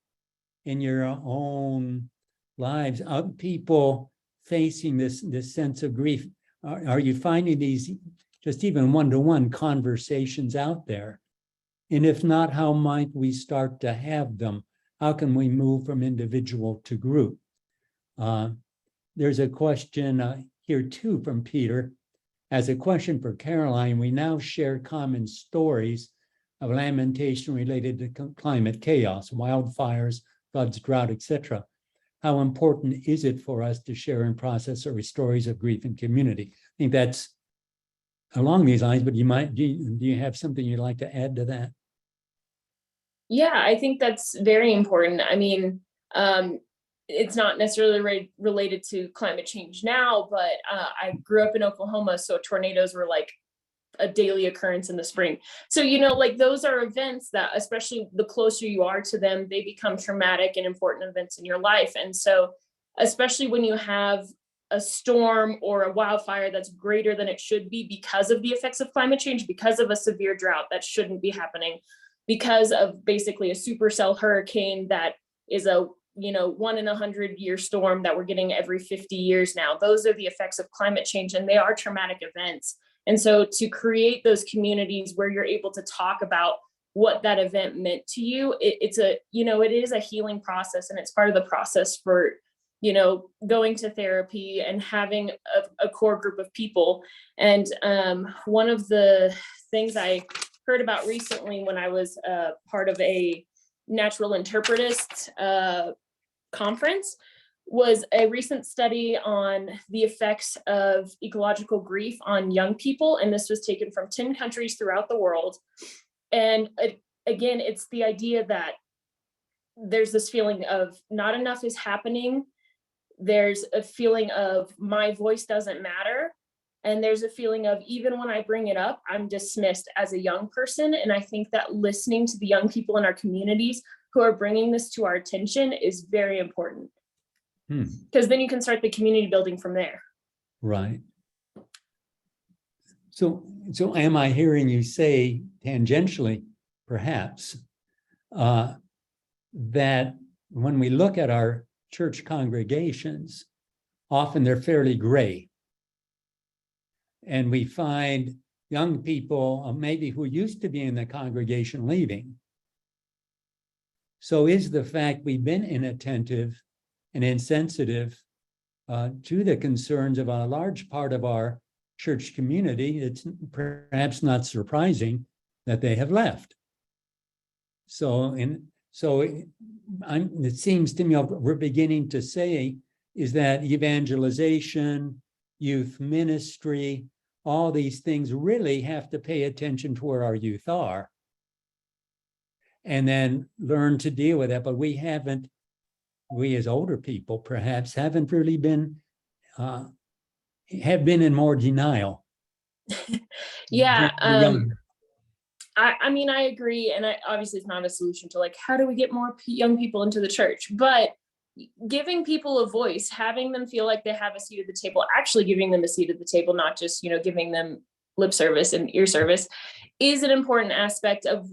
in your own lives people facing this sense of grief? Are you finding these just even one-to-one conversations out there? And if not, how might we start to have them? How can we move from individual to group? There's a question here too from Peter. As a question for Caroline, we now share common stories of lamentation related to climate chaos, wildfires, floods, drought, etc. How important is it for us to share and process our stories of grief and community? I think that's along these lines, but do you have something you'd like to add to that? Yeah, I think that's very important. I mean, it's not necessarily related to climate change now, but I grew up in Oklahoma, so tornadoes were like a daily occurrence in the spring. So, like those are events that, especially the closer you are to them, they become traumatic and important events in your life. And so, especially when you have a storm or a wildfire that's greater than it should be because of the effects of climate change, because of a severe drought that shouldn't be happening, because of basically a supercell hurricane that is a 1 in 100-year storm that we're getting every 50 years now. Those are the effects of climate change, and they are traumatic events. And so to create those communities where you're able to talk about what that event meant to you, it is a healing process, and it's part of the process for, going to therapy and having a core group of people. And one of the things I heard about recently when I was part of a natural interpretist conference was a recent study on the effects of ecological grief on young people. And this was taken from 10 countries throughout the world. And again, it's the idea that there's this feeling of not enough is happening. There's a feeling of my voice doesn't matter. And there's a feeling of, even when I bring it up, I'm dismissed as a young person. And I think that listening to the young people in our communities who are bringing this to our attention is very important. Because then you can start the community building from there. Right. So am I hearing you say tangentially, perhaps, that when we look at our church congregations, often they're fairly gray. And we find young people, maybe who used to be in the congregation, leaving. So is the fact we've been inattentive and insensitive to the concerns of a large part of our church community, it's perhaps not surprising that they have left. It seems to me what we're beginning to say is that evangelization, youth ministry, all these things really have to pay attention to where our youth are and then learn to deal with that. But we as older people perhaps haven't really been, have been in more denial. Yeah. I mean, I agree. And obviously it's not a solution to how do we get more young people into the church, but giving people a voice, having them feel like they have a seat at the table, actually giving them a seat at the table, not just, giving them lip service and ear service, is an important aspect of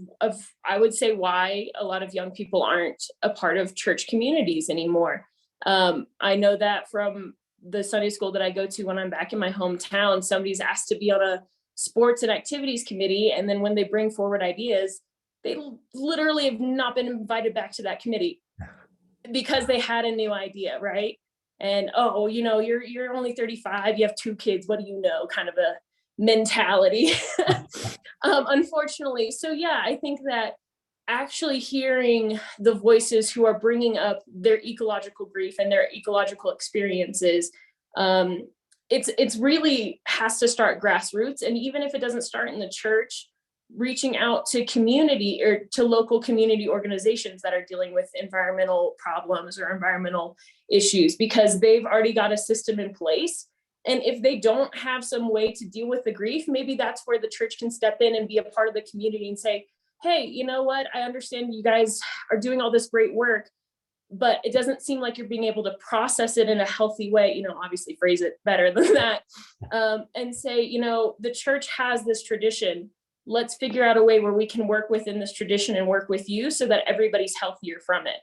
I would say why a lot of young people aren't a part of church communities anymore. I know that from the Sunday school that I go to when I'm back in my hometown, somebody's asked to be on a sports and activities committee. And then when they bring forward ideas, they literally have not been invited back to that committee because they had a new idea, right? And, you're only 35, you have 2 kids, what do you know, kind of a mentality, unfortunately. So yeah, I think that actually hearing the voices who are bringing up their ecological grief and their ecological experiences, it's really has to start grassroots. And even if it doesn't start in the church, reaching out to community or to local community organizations that are dealing with environmental problems or environmental issues, because they've already got a system in place. And if they don't have some way to deal with the grief, maybe that's where the church can step in and be a part of the community and say, hey, you know what? I understand you guys are doing all this great work, but it doesn't seem like you're being able to process it in a healthy way, obviously phrase it better than that, and say, the church has this tradition. Let's figure out a way where we can work within this tradition and work with you so that everybody's healthier from it.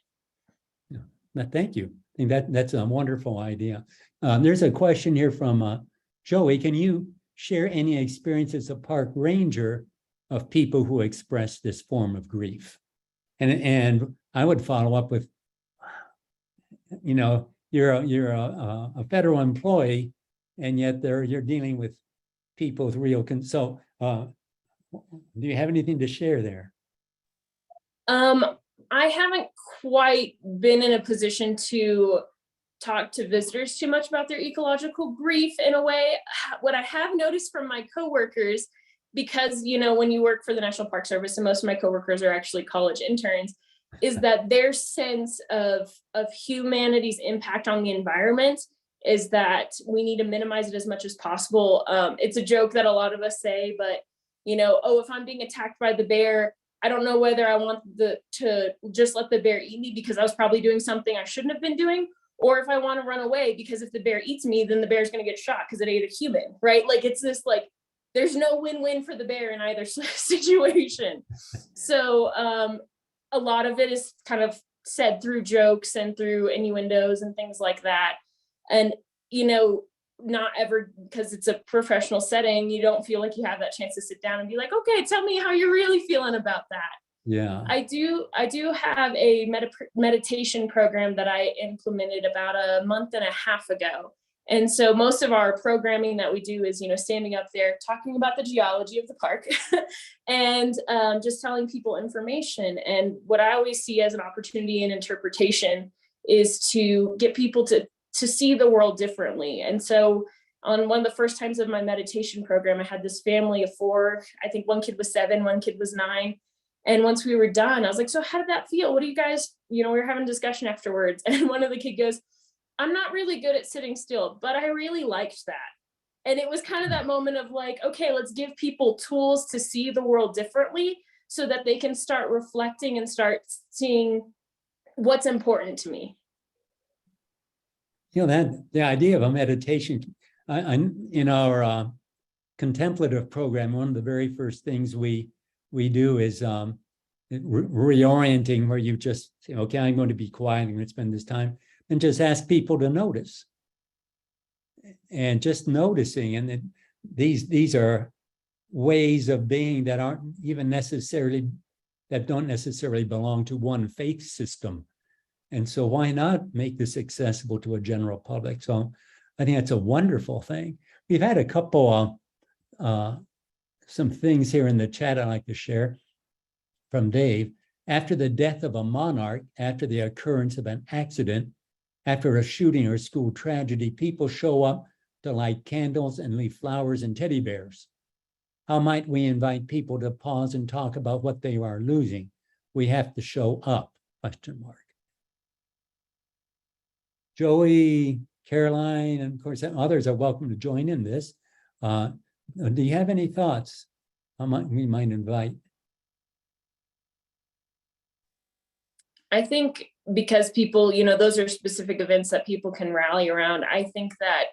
Yeah, thank you. I think that's a wonderful idea. There's a question here from Joey. Can you share any experience as a park ranger of people who express this form of grief? And I would follow up with, you're a federal employee, and yet you're dealing with people with real so do you have anything to share there? I haven't quite been in a position to talk to visitors too much about their ecological grief in a way. What I have noticed from my coworkers, because, when you work for the National Park Service, and most of my coworkers are actually college interns, is that their sense of humanity's impact on the environment is that we need to minimize it as much as possible. It's a joke that a lot of us say, but, if I'm being attacked by the bear, I don't know whether I want to just let the bear eat me because I was probably doing something I shouldn't have been doing, or if I want to run away because if the bear eats me, then the bear's going to get shot because it ate a human, right? It's this there's no win-win for the bear in either situation. So a lot of it is kind of said through jokes and through innuendos and things like that. And, not ever, because it's a professional setting, you don't feel like you have that chance to sit down and be like, okay, tell me how you're really feeling about that. Yeah. I do have a meditation program that I implemented about a month and a half ago. And so most of our programming that we do is, standing up there talking about the geology of the park and just telling people information. And what I always see as an opportunity in interpretation is to get people to see the world differently. And so on one of the first times of my meditation program, I had this family of 4, I think one kid was 7, one kid was 9. And once we were done, I was like, so how did that feel? What do you guys, we were having a discussion afterwards. And one of the kids goes, I'm not really good at sitting still, but I really liked that. And it was kind of that moment of like, okay, let's give people tools to see the world differently so that they can start reflecting and start seeing what's important to me. That the idea of a meditation, in our contemplative program, one of the very first things we do is reorienting, where you just say, okay, I'm going to be quiet, I'm going to spend this time, and just ask people to notice. And just noticing, and then these are ways of being that aren't even necessarily, that don't necessarily belong to one faith system. And so why not make this accessible to a general public? So I think that's a wonderful thing. We've had a couple some things here in the chat I'd like to share from Dave. After the death of a monarch, after the occurrence of an accident, after a shooting or school tragedy, people show up to light candles and leave flowers and teddy bears. How might we invite people to pause and talk about what they are losing? We have to show up, ? Joey, Caroline, and of course others are welcome to join in this. Do you have any thoughts? We might invite. I think because people, those are specific events that people can rally around. I think that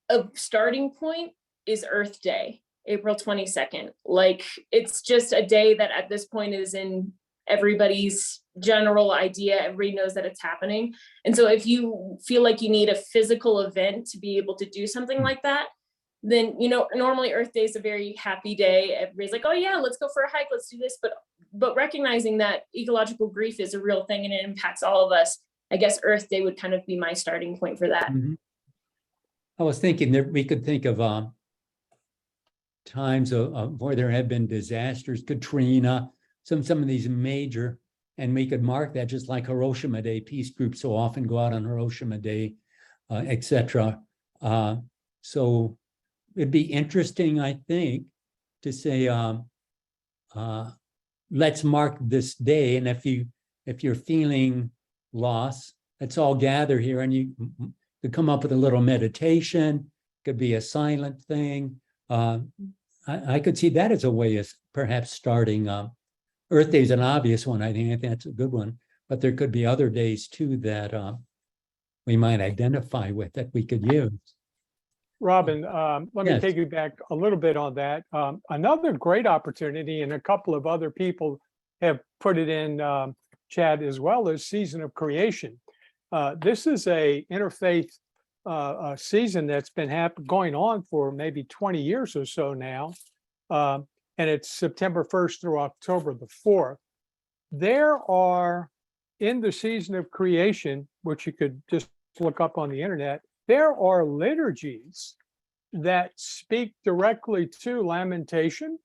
a starting point is Earth Day, April 22nd. Like, it's just a day that at this point is in everybody's general idea. Everybody knows that it's happening. And so if you feel like you need a physical event to be able to do something like that, then, normally Earth Day is a very happy day. Everybody's like, oh yeah, let's go for a hike, let's do this. But recognizing that ecological grief is a real thing and it impacts all of us, I guess Earth Day would kind of be my starting point for that. Mm-hmm. I was thinking that we could think of times of where there have been disasters, Katrina, some of these major, and we could mark that just like Hiroshima Day. Peace groups so often go out on Hiroshima Day, etc. So it'd be interesting, I think, to say, let's mark this day, and if you're feeling loss, let's all gather here, and you could come up with a little meditation. Could be a silent thing. I could see that as a way of perhaps starting. Earth Day is an obvious one. I think that's a good one, but there could be other days too that we might identify with that we could use. Robin, let me Yes. take you back a little bit on that. Another great opportunity, and a couple of other people have put it in chat as well, as Season of Creation. This is a interfaith season that's been going on for maybe 20 years or so now. And it's September 1st through October the 4th. There are, in the Season of Creation, which you could just look up on the internet, there are liturgies that speak directly to lamentation.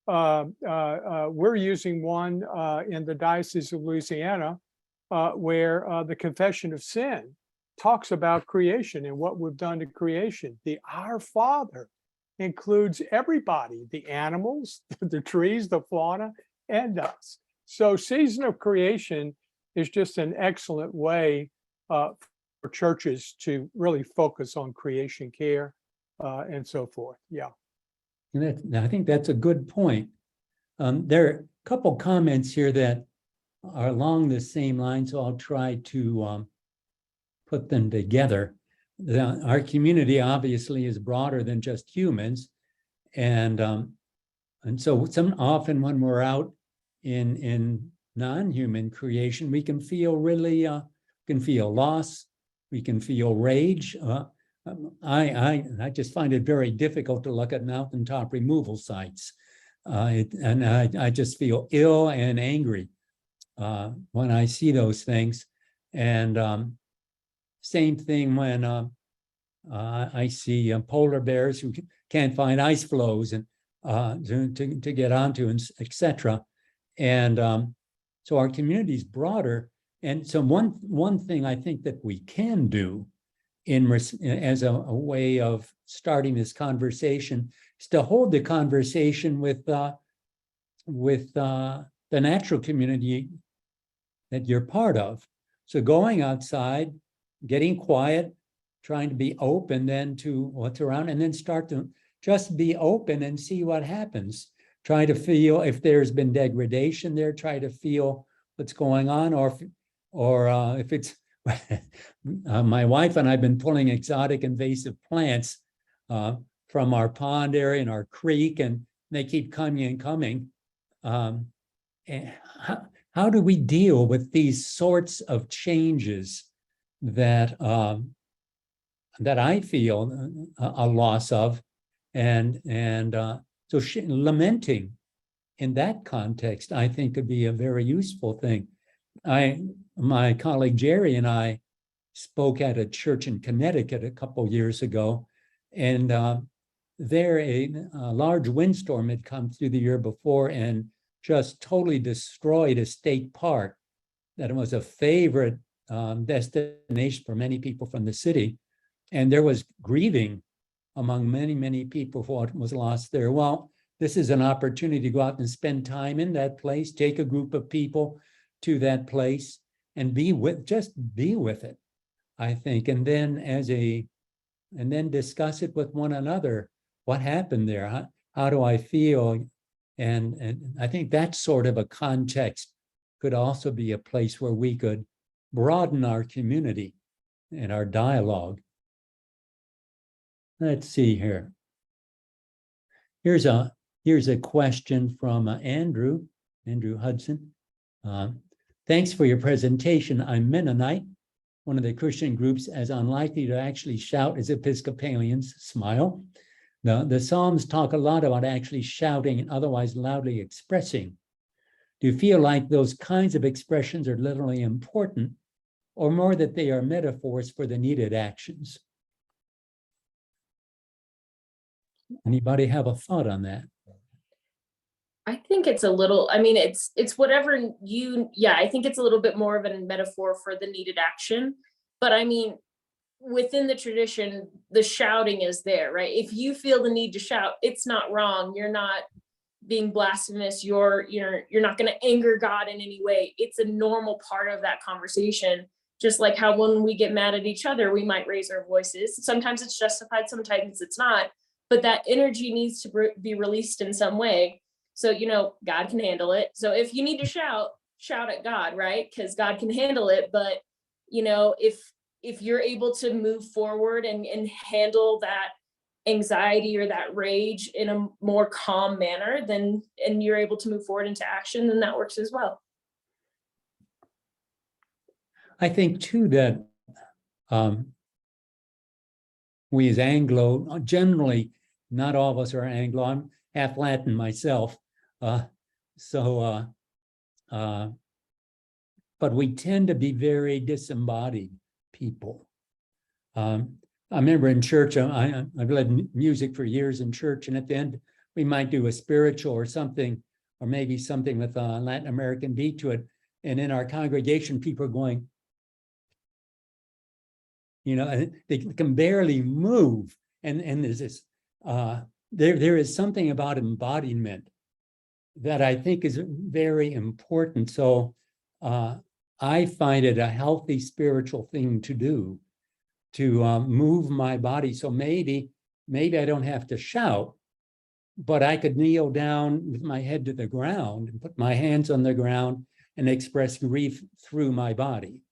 We're using one in the Diocese of Louisiana, where the Confession of Sin talks about creation and what we've done to creation. The Our Father includes everybody, the animals, the trees, the fauna, and us. So Season of Creation is just an excellent way for churches to really focus on creation care and so forth. Yeah. And I think that's a good point. There are a couple comments here that are along the same line, so I'll try to put them together. Our community obviously is broader than just humans, and so often when we're out in non-human creation, we can feel really loss, we can feel rage. I just find it very difficult to look at mountaintop removal sites. And I just feel ill and angry when I see those things. And same thing when I see polar bears who can't find ice floes and to get onto, and etc. And so our community is broader. And so one thing I think that we can do as a way of starting this conversation is to hold the conversation with the natural community that you're part of. So going outside, getting quiet, trying to be open then to what's around, and then start to just be open and see what happens. Try to feel if there's been degradation there, try to feel what's going on, or if it's, my wife and I have been pulling exotic invasive plants from our pond area and our creek, and they keep coming and coming. And how do we deal with these sorts of changes that that I feel a loss of, and so lamenting in that context, I think could be a very useful thing. My colleague Jerry and I spoke at a church in Connecticut a couple years ago, and there a large windstorm had come through the year before and just totally destroyed a state park that was a favorite destination for many people from the city. And there was grieving among many, many people for what was lost there. Well, this is an opportunity to go out and spend time in that place, take a group of people to that place and just be with it, I think. And then discuss it with one another. What happened there? How do I feel? And I think that sort of a context could also be a place where we could broaden our community and our dialogue. Let's see here. Here's a question from Andrew Hudson. Thanks for your presentation. I'm Mennonite, one of the Christian groups as unlikely to actually shout as Episcopalians. Smile. The Psalms talk a lot about actually shouting and otherwise loudly expressing. Do you feel like those kinds of expressions are literally important, or more that they are metaphors for the needed actions? Anybody have a thought on that? I think it's a little, I mean, it's whatever I think it's a little bit more of a metaphor for the needed action. But I mean, within the tradition, the shouting is there, right? If you feel the need to shout, it's not wrong. You're not being blasphemous. You're not going to anger God in any way. It's a normal part of that conversation. Just like how when we get mad at each other, we might raise our voices. Sometimes it's justified, sometimes it's not. But that energy needs to be released in some way. So, God can handle it. So if you need to shout at God, right? Because God can handle it. But, if you're able to move forward and handle that anxiety or that rage in a more calm manner, and you're able to move forward into action, then that works as well. I think too that we as Anglo, generally, not all of us are Anglo. I'm half Latin myself. But we tend to be very disembodied people. I remember in church, I've led music for years in church, and at the end, we might do a spiritual or something, or maybe something with a Latin American beat to it. And in our congregation, people are going, they can barely move. And there's this, there is something about embodiment that I think is very important. So I find it a healthy spiritual thing to do, to move my body. So maybe I don't have to shout, but I could kneel down with my head to the ground and put my hands on the ground and express grief through my body.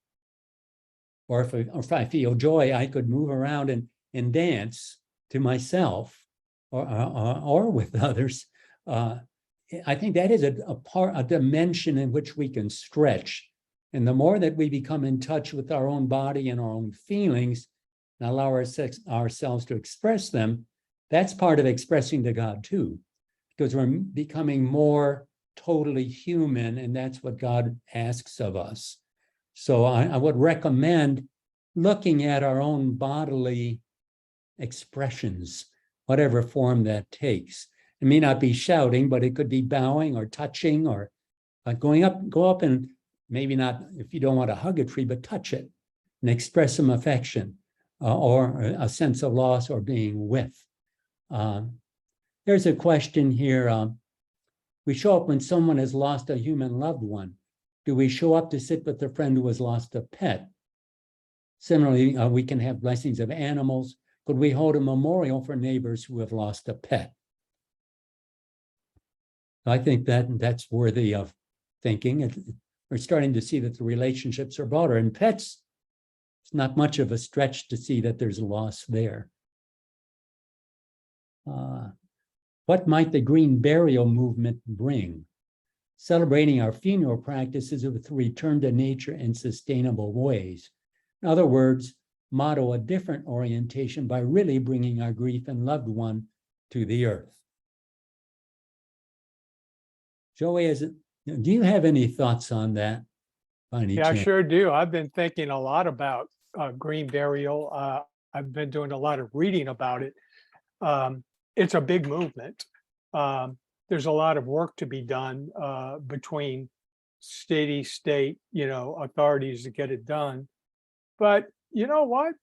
Or if I feel joy, I could move around and dance to myself or with others. I think that is a dimension in which we can stretch. And the more that we become in touch with our own body and our own feelings and allow ourselves to express them, that's part of expressing to God too. because we're becoming more totally human, and that's what God asks of us. So I would recommend looking at our own bodily expressions, whatever form that takes. It may not be shouting, but it could be bowing or touching or go up and maybe not, if you don't want to hug a tree, but touch it and express some affection or a sense of loss or being with. There's a question here. We show up when someone has lost a human loved one. Do we show up to sit with a friend who has lost a pet? Similarly, we can have blessings of animals. Could we hold a memorial for neighbors who have lost a pet? I think that's worthy of thinking. We're starting to see that the relationships are broader. And pets, it's not much of a stretch to see that there's a loss there. What might the green burial movement bring? Celebrating our funeral practices with return to nature in sustainable ways. In other words, model a different orientation by really bringing our grief and loved one to the earth. Joey, do you have any thoughts on that? Yeah, I sure do. I've been thinking a lot about green burial. I've been doing a lot of reading about it. It's a big movement. There's a lot of work to be done between state, authorities to get it done. But you know what?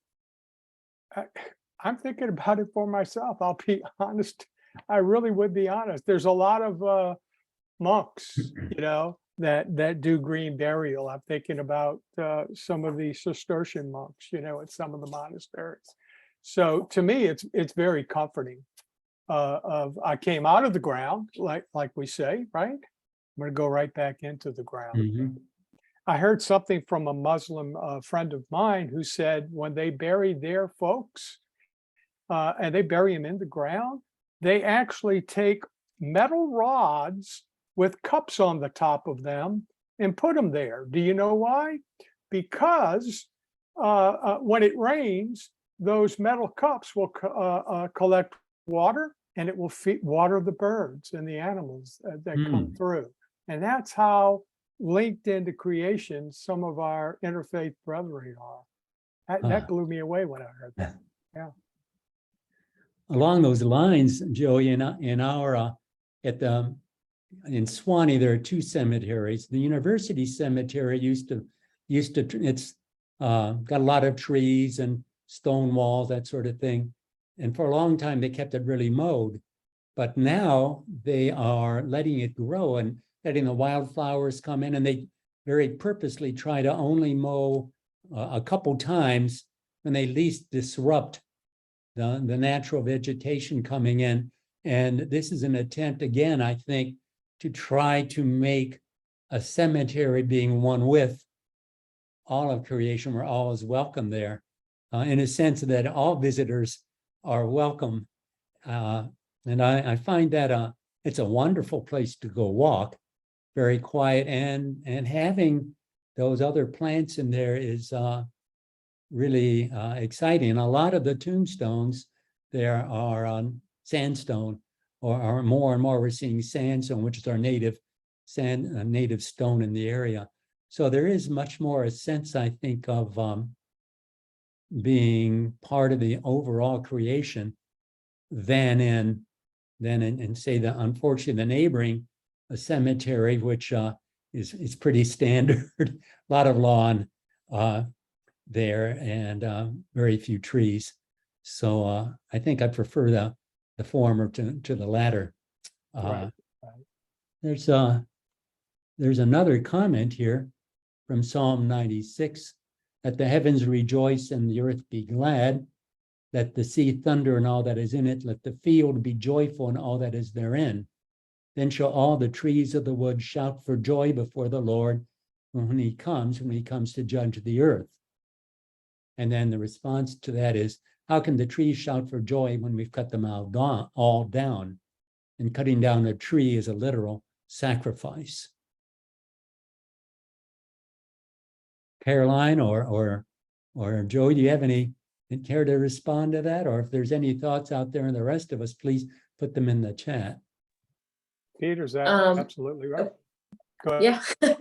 I'm thinking about it for myself. I'll be honest. I really would be honest. There's a lot of monks, that do green burial. I'm thinking about some of the Cistercian monks, at some of the monasteries. So to me, it's very comforting. I came out of the ground, like we say, right? I'm going to go right back into the ground. Mm-hmm. I heard something from a Muslim friend of mine who said when they bury their folks and they bury them in the ground, they actually take metal rods with cups on the top of them and put them there. Do you know why? Because when it rains, those metal cups will collect water and it will water the birds and the animals that come through. And that's how linked into creation some of our interfaith brethren are. That blew me away when I heard that. Yeah. Along those lines, Joey, in Swanee, there are two cemeteries. The University Cemetery used to it's got a lot of trees and stone walls, that sort of thing. And for a long time, they kept it really mowed. But now they are letting it grow and letting the wildflowers come in, and they very purposely try to only mow a couple times when they least disrupt the natural vegetation coming in. And this is an attempt, again, I think, to try to make a cemetery being one with all of creation. We're always welcome there, in a sense that all visitors are welcome. And I find that it's a wonderful place to go walk, very quiet, and having those other plants in there is really exciting. And a lot of the tombstones there are on sandstone, or more and more we're seeing sandstone, which is our native stone in the area. So there is much more a sense, I think, of being part of the overall creation than in say unfortunately the neighboring cemetery, which is pretty standard, a lot of lawn there and very few trees. So I think I prefer the former to the latter. Right. There's another comment here from Psalm 96, that the heavens rejoice and the earth be glad, let the sea thunder and all that is in it, let the field be joyful and all that is therein. Then shall all the trees of the wood shout for joy before the Lord when he comes to judge the earth. And then the response to that is, how can the trees shout for joy when we've cut them all down? And cutting down a tree is a literal sacrifice. Caroline or Joey, do you have any care to respond to that? Or if there's any thoughts out there in the rest of us, please put them in the chat. Peter's Um, absolutely right. Go ahead. Yeah.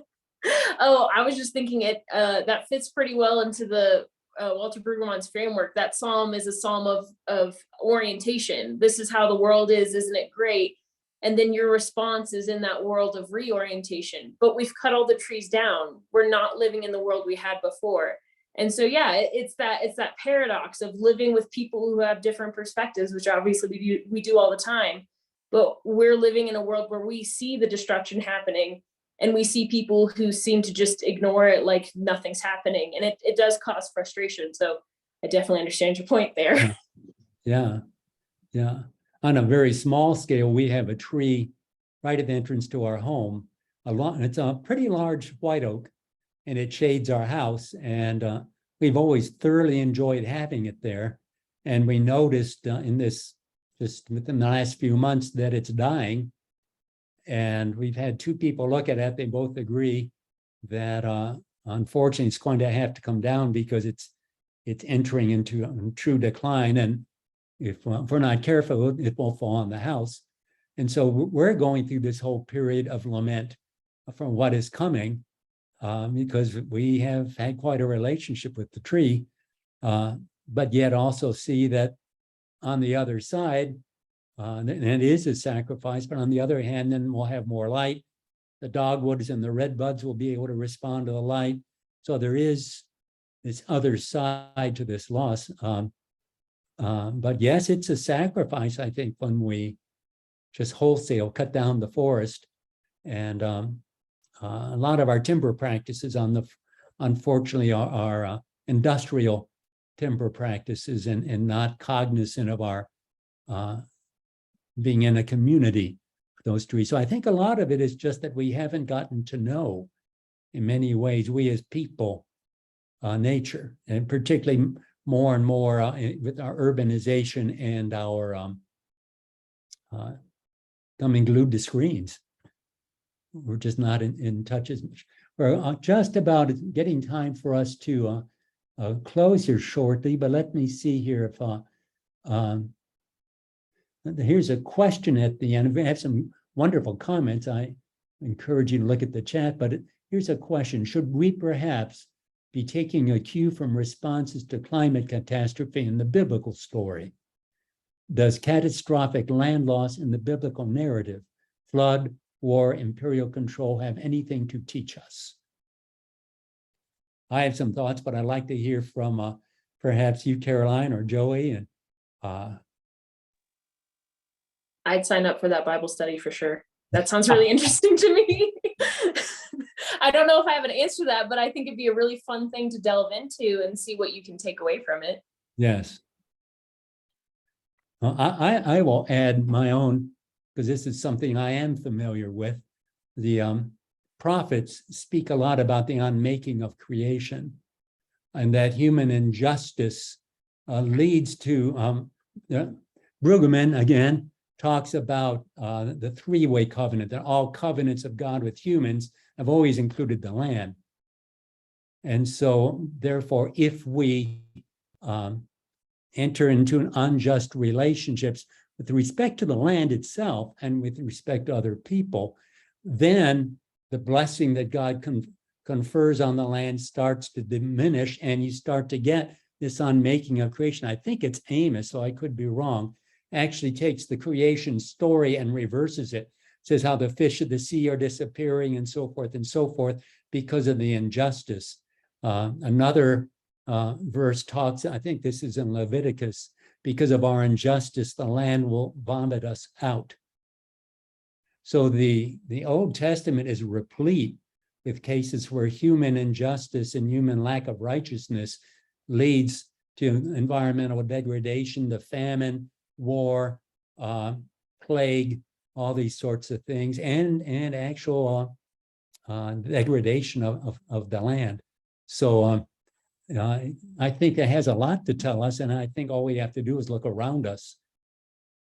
Oh, I was just thinking that fits pretty well into the Walter Brueggemann's framework. That psalm is a psalm of orientation. This is how the world is, isn't it great? And then your response is in that world of reorientation. But we've cut all the trees down. We're not living in the world we had before. And so, yeah, it's that paradox of living with people who have different perspectives, which obviously we do all the time. But we're living in a world where we see the destruction happening, and we see people who seem to just ignore it like nothing's happening. And it does cause frustration. So I definitely understand your point there. Yeah, yeah. On a very small scale, we have a tree right at the entrance to our home. It's a pretty large white oak, and it shades our house. And we've always thoroughly enjoyed having it there. And we noticed in this, just within the last few months, that it's dying. And we've had two people look at it. They both agree that unfortunately it's going to have to come down because it's entering into a true decline. And if we're not careful, it will fall on the house. And so we're going through this whole period of lament from what is coming, because we have had quite a relationship with the tree, but yet also see that on the other side, and it is a sacrifice, but on the other hand, then we'll have more light. The dogwoods and the redbuds will be able to respond to the light. So there is this other side to this loss. But yes, it's a sacrifice, I think, when we just wholesale cut down the forest. And a lot of our timber practices unfortunately are industrial timber practices and not cognizant of our being in a community with those trees. So I think a lot of it is just that we haven't gotten to know, in many ways, we as people, nature, and particularly more and more with our urbanization and our coming glued to screens. We're just not in touch as much. We're just about getting time for us to close here shortly, but let me see here if here's a question at the end. We have some wonderful comments. I encourage you to look at the chat, but here's a question. Should we perhaps be taking a cue from responses to climate catastrophe in the biblical story? Does catastrophic land loss in the biblical narrative, flood, war, imperial control, have anything to teach us? I have some thoughts, but I'd like to hear from perhaps you, Caroline, or Joey. And I'd sign up for that Bible study for sure. That sounds really interesting to me. I don't know if I have an answer to that, but I think it'd be a really fun thing to delve into and see what you can take away from it. yes. Well, I will add my own, because this is something I am familiar with. The prophets speak a lot about the unmaking of creation, and that human injustice leads to, Brueggemann, again, talks about the three-way covenant, that all covenants of God with humans have always included the land. And so, therefore, if we enter into unjust relationships with respect to the land itself and with respect to other people, then the blessing that God confers on the land starts to diminish, and you start to get this unmaking of creation. I think it's Amos, so I could be wrong, actually takes the creation story and reverses it. Says how the fish of the sea are disappearing and so forth because of the injustice. Another verse talks, I think this is in Leviticus, because of our injustice, the land will vomit us out. So the Old Testament is replete with cases where human injustice and human lack of righteousness leads to environmental degradation, the famine, war, plague, all these sorts of things, and actual degradation of the land. So I think it has a lot to tell us, and I think all we have to do is look around us,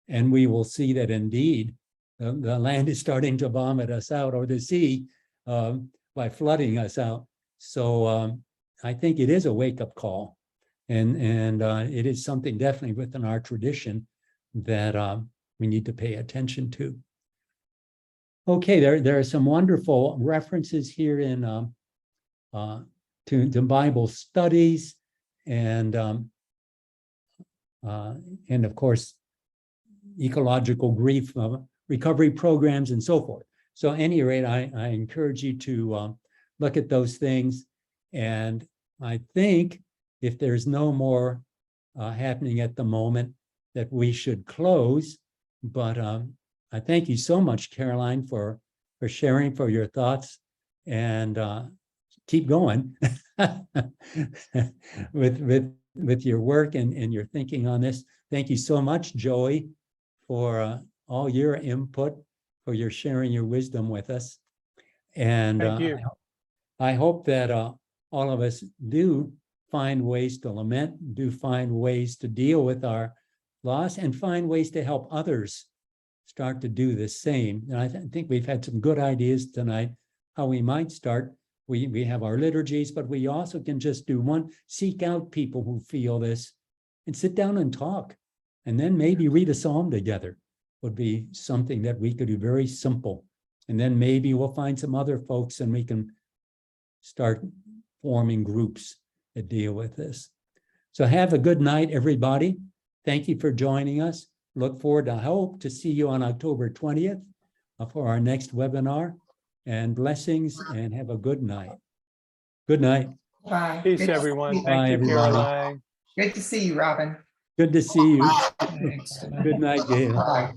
and we will see that indeed the land is starting to vomit us out, or the sea by flooding us out. So I think it is a wake-up call, and it is something definitely within our tradition that we need to pay attention to. Okay, there are some wonderful references here in to Bible studies and of course, ecological grief recovery programs and so forth. So at any rate, I encourage you to look at those things. And I think if there's no more happening at the moment, that we should close. But I thank you so much, Caroline, for sharing, for your thoughts, and keep going with your work and your thinking on this. Thank you so much, Joey, for all your input, for your sharing your wisdom with us. And Thank you. I hope that all of us do find ways to lament, do find ways to deal with our loss, and find ways to help others start to do the same. And I think we've had some good ideas tonight how we might start. We have our liturgies, but we also can just do one, seek out people who feel this and sit down and talk. And then maybe read a psalm together would be something that we could do, very simple. And then maybe we'll find some other folks and we can start forming groups that deal with this. So have a good night, everybody. Thank you for joining us. Look forward, I hope, to see you on October 20th for our next webinar. And blessings, and have a good night. Good night. Bye. Peace, Good to everyone. see you. Thank Bye, you, everybody. Caroline. Good to see you, Robin. Good to see you. Thanks. Good night, Gail. Bye.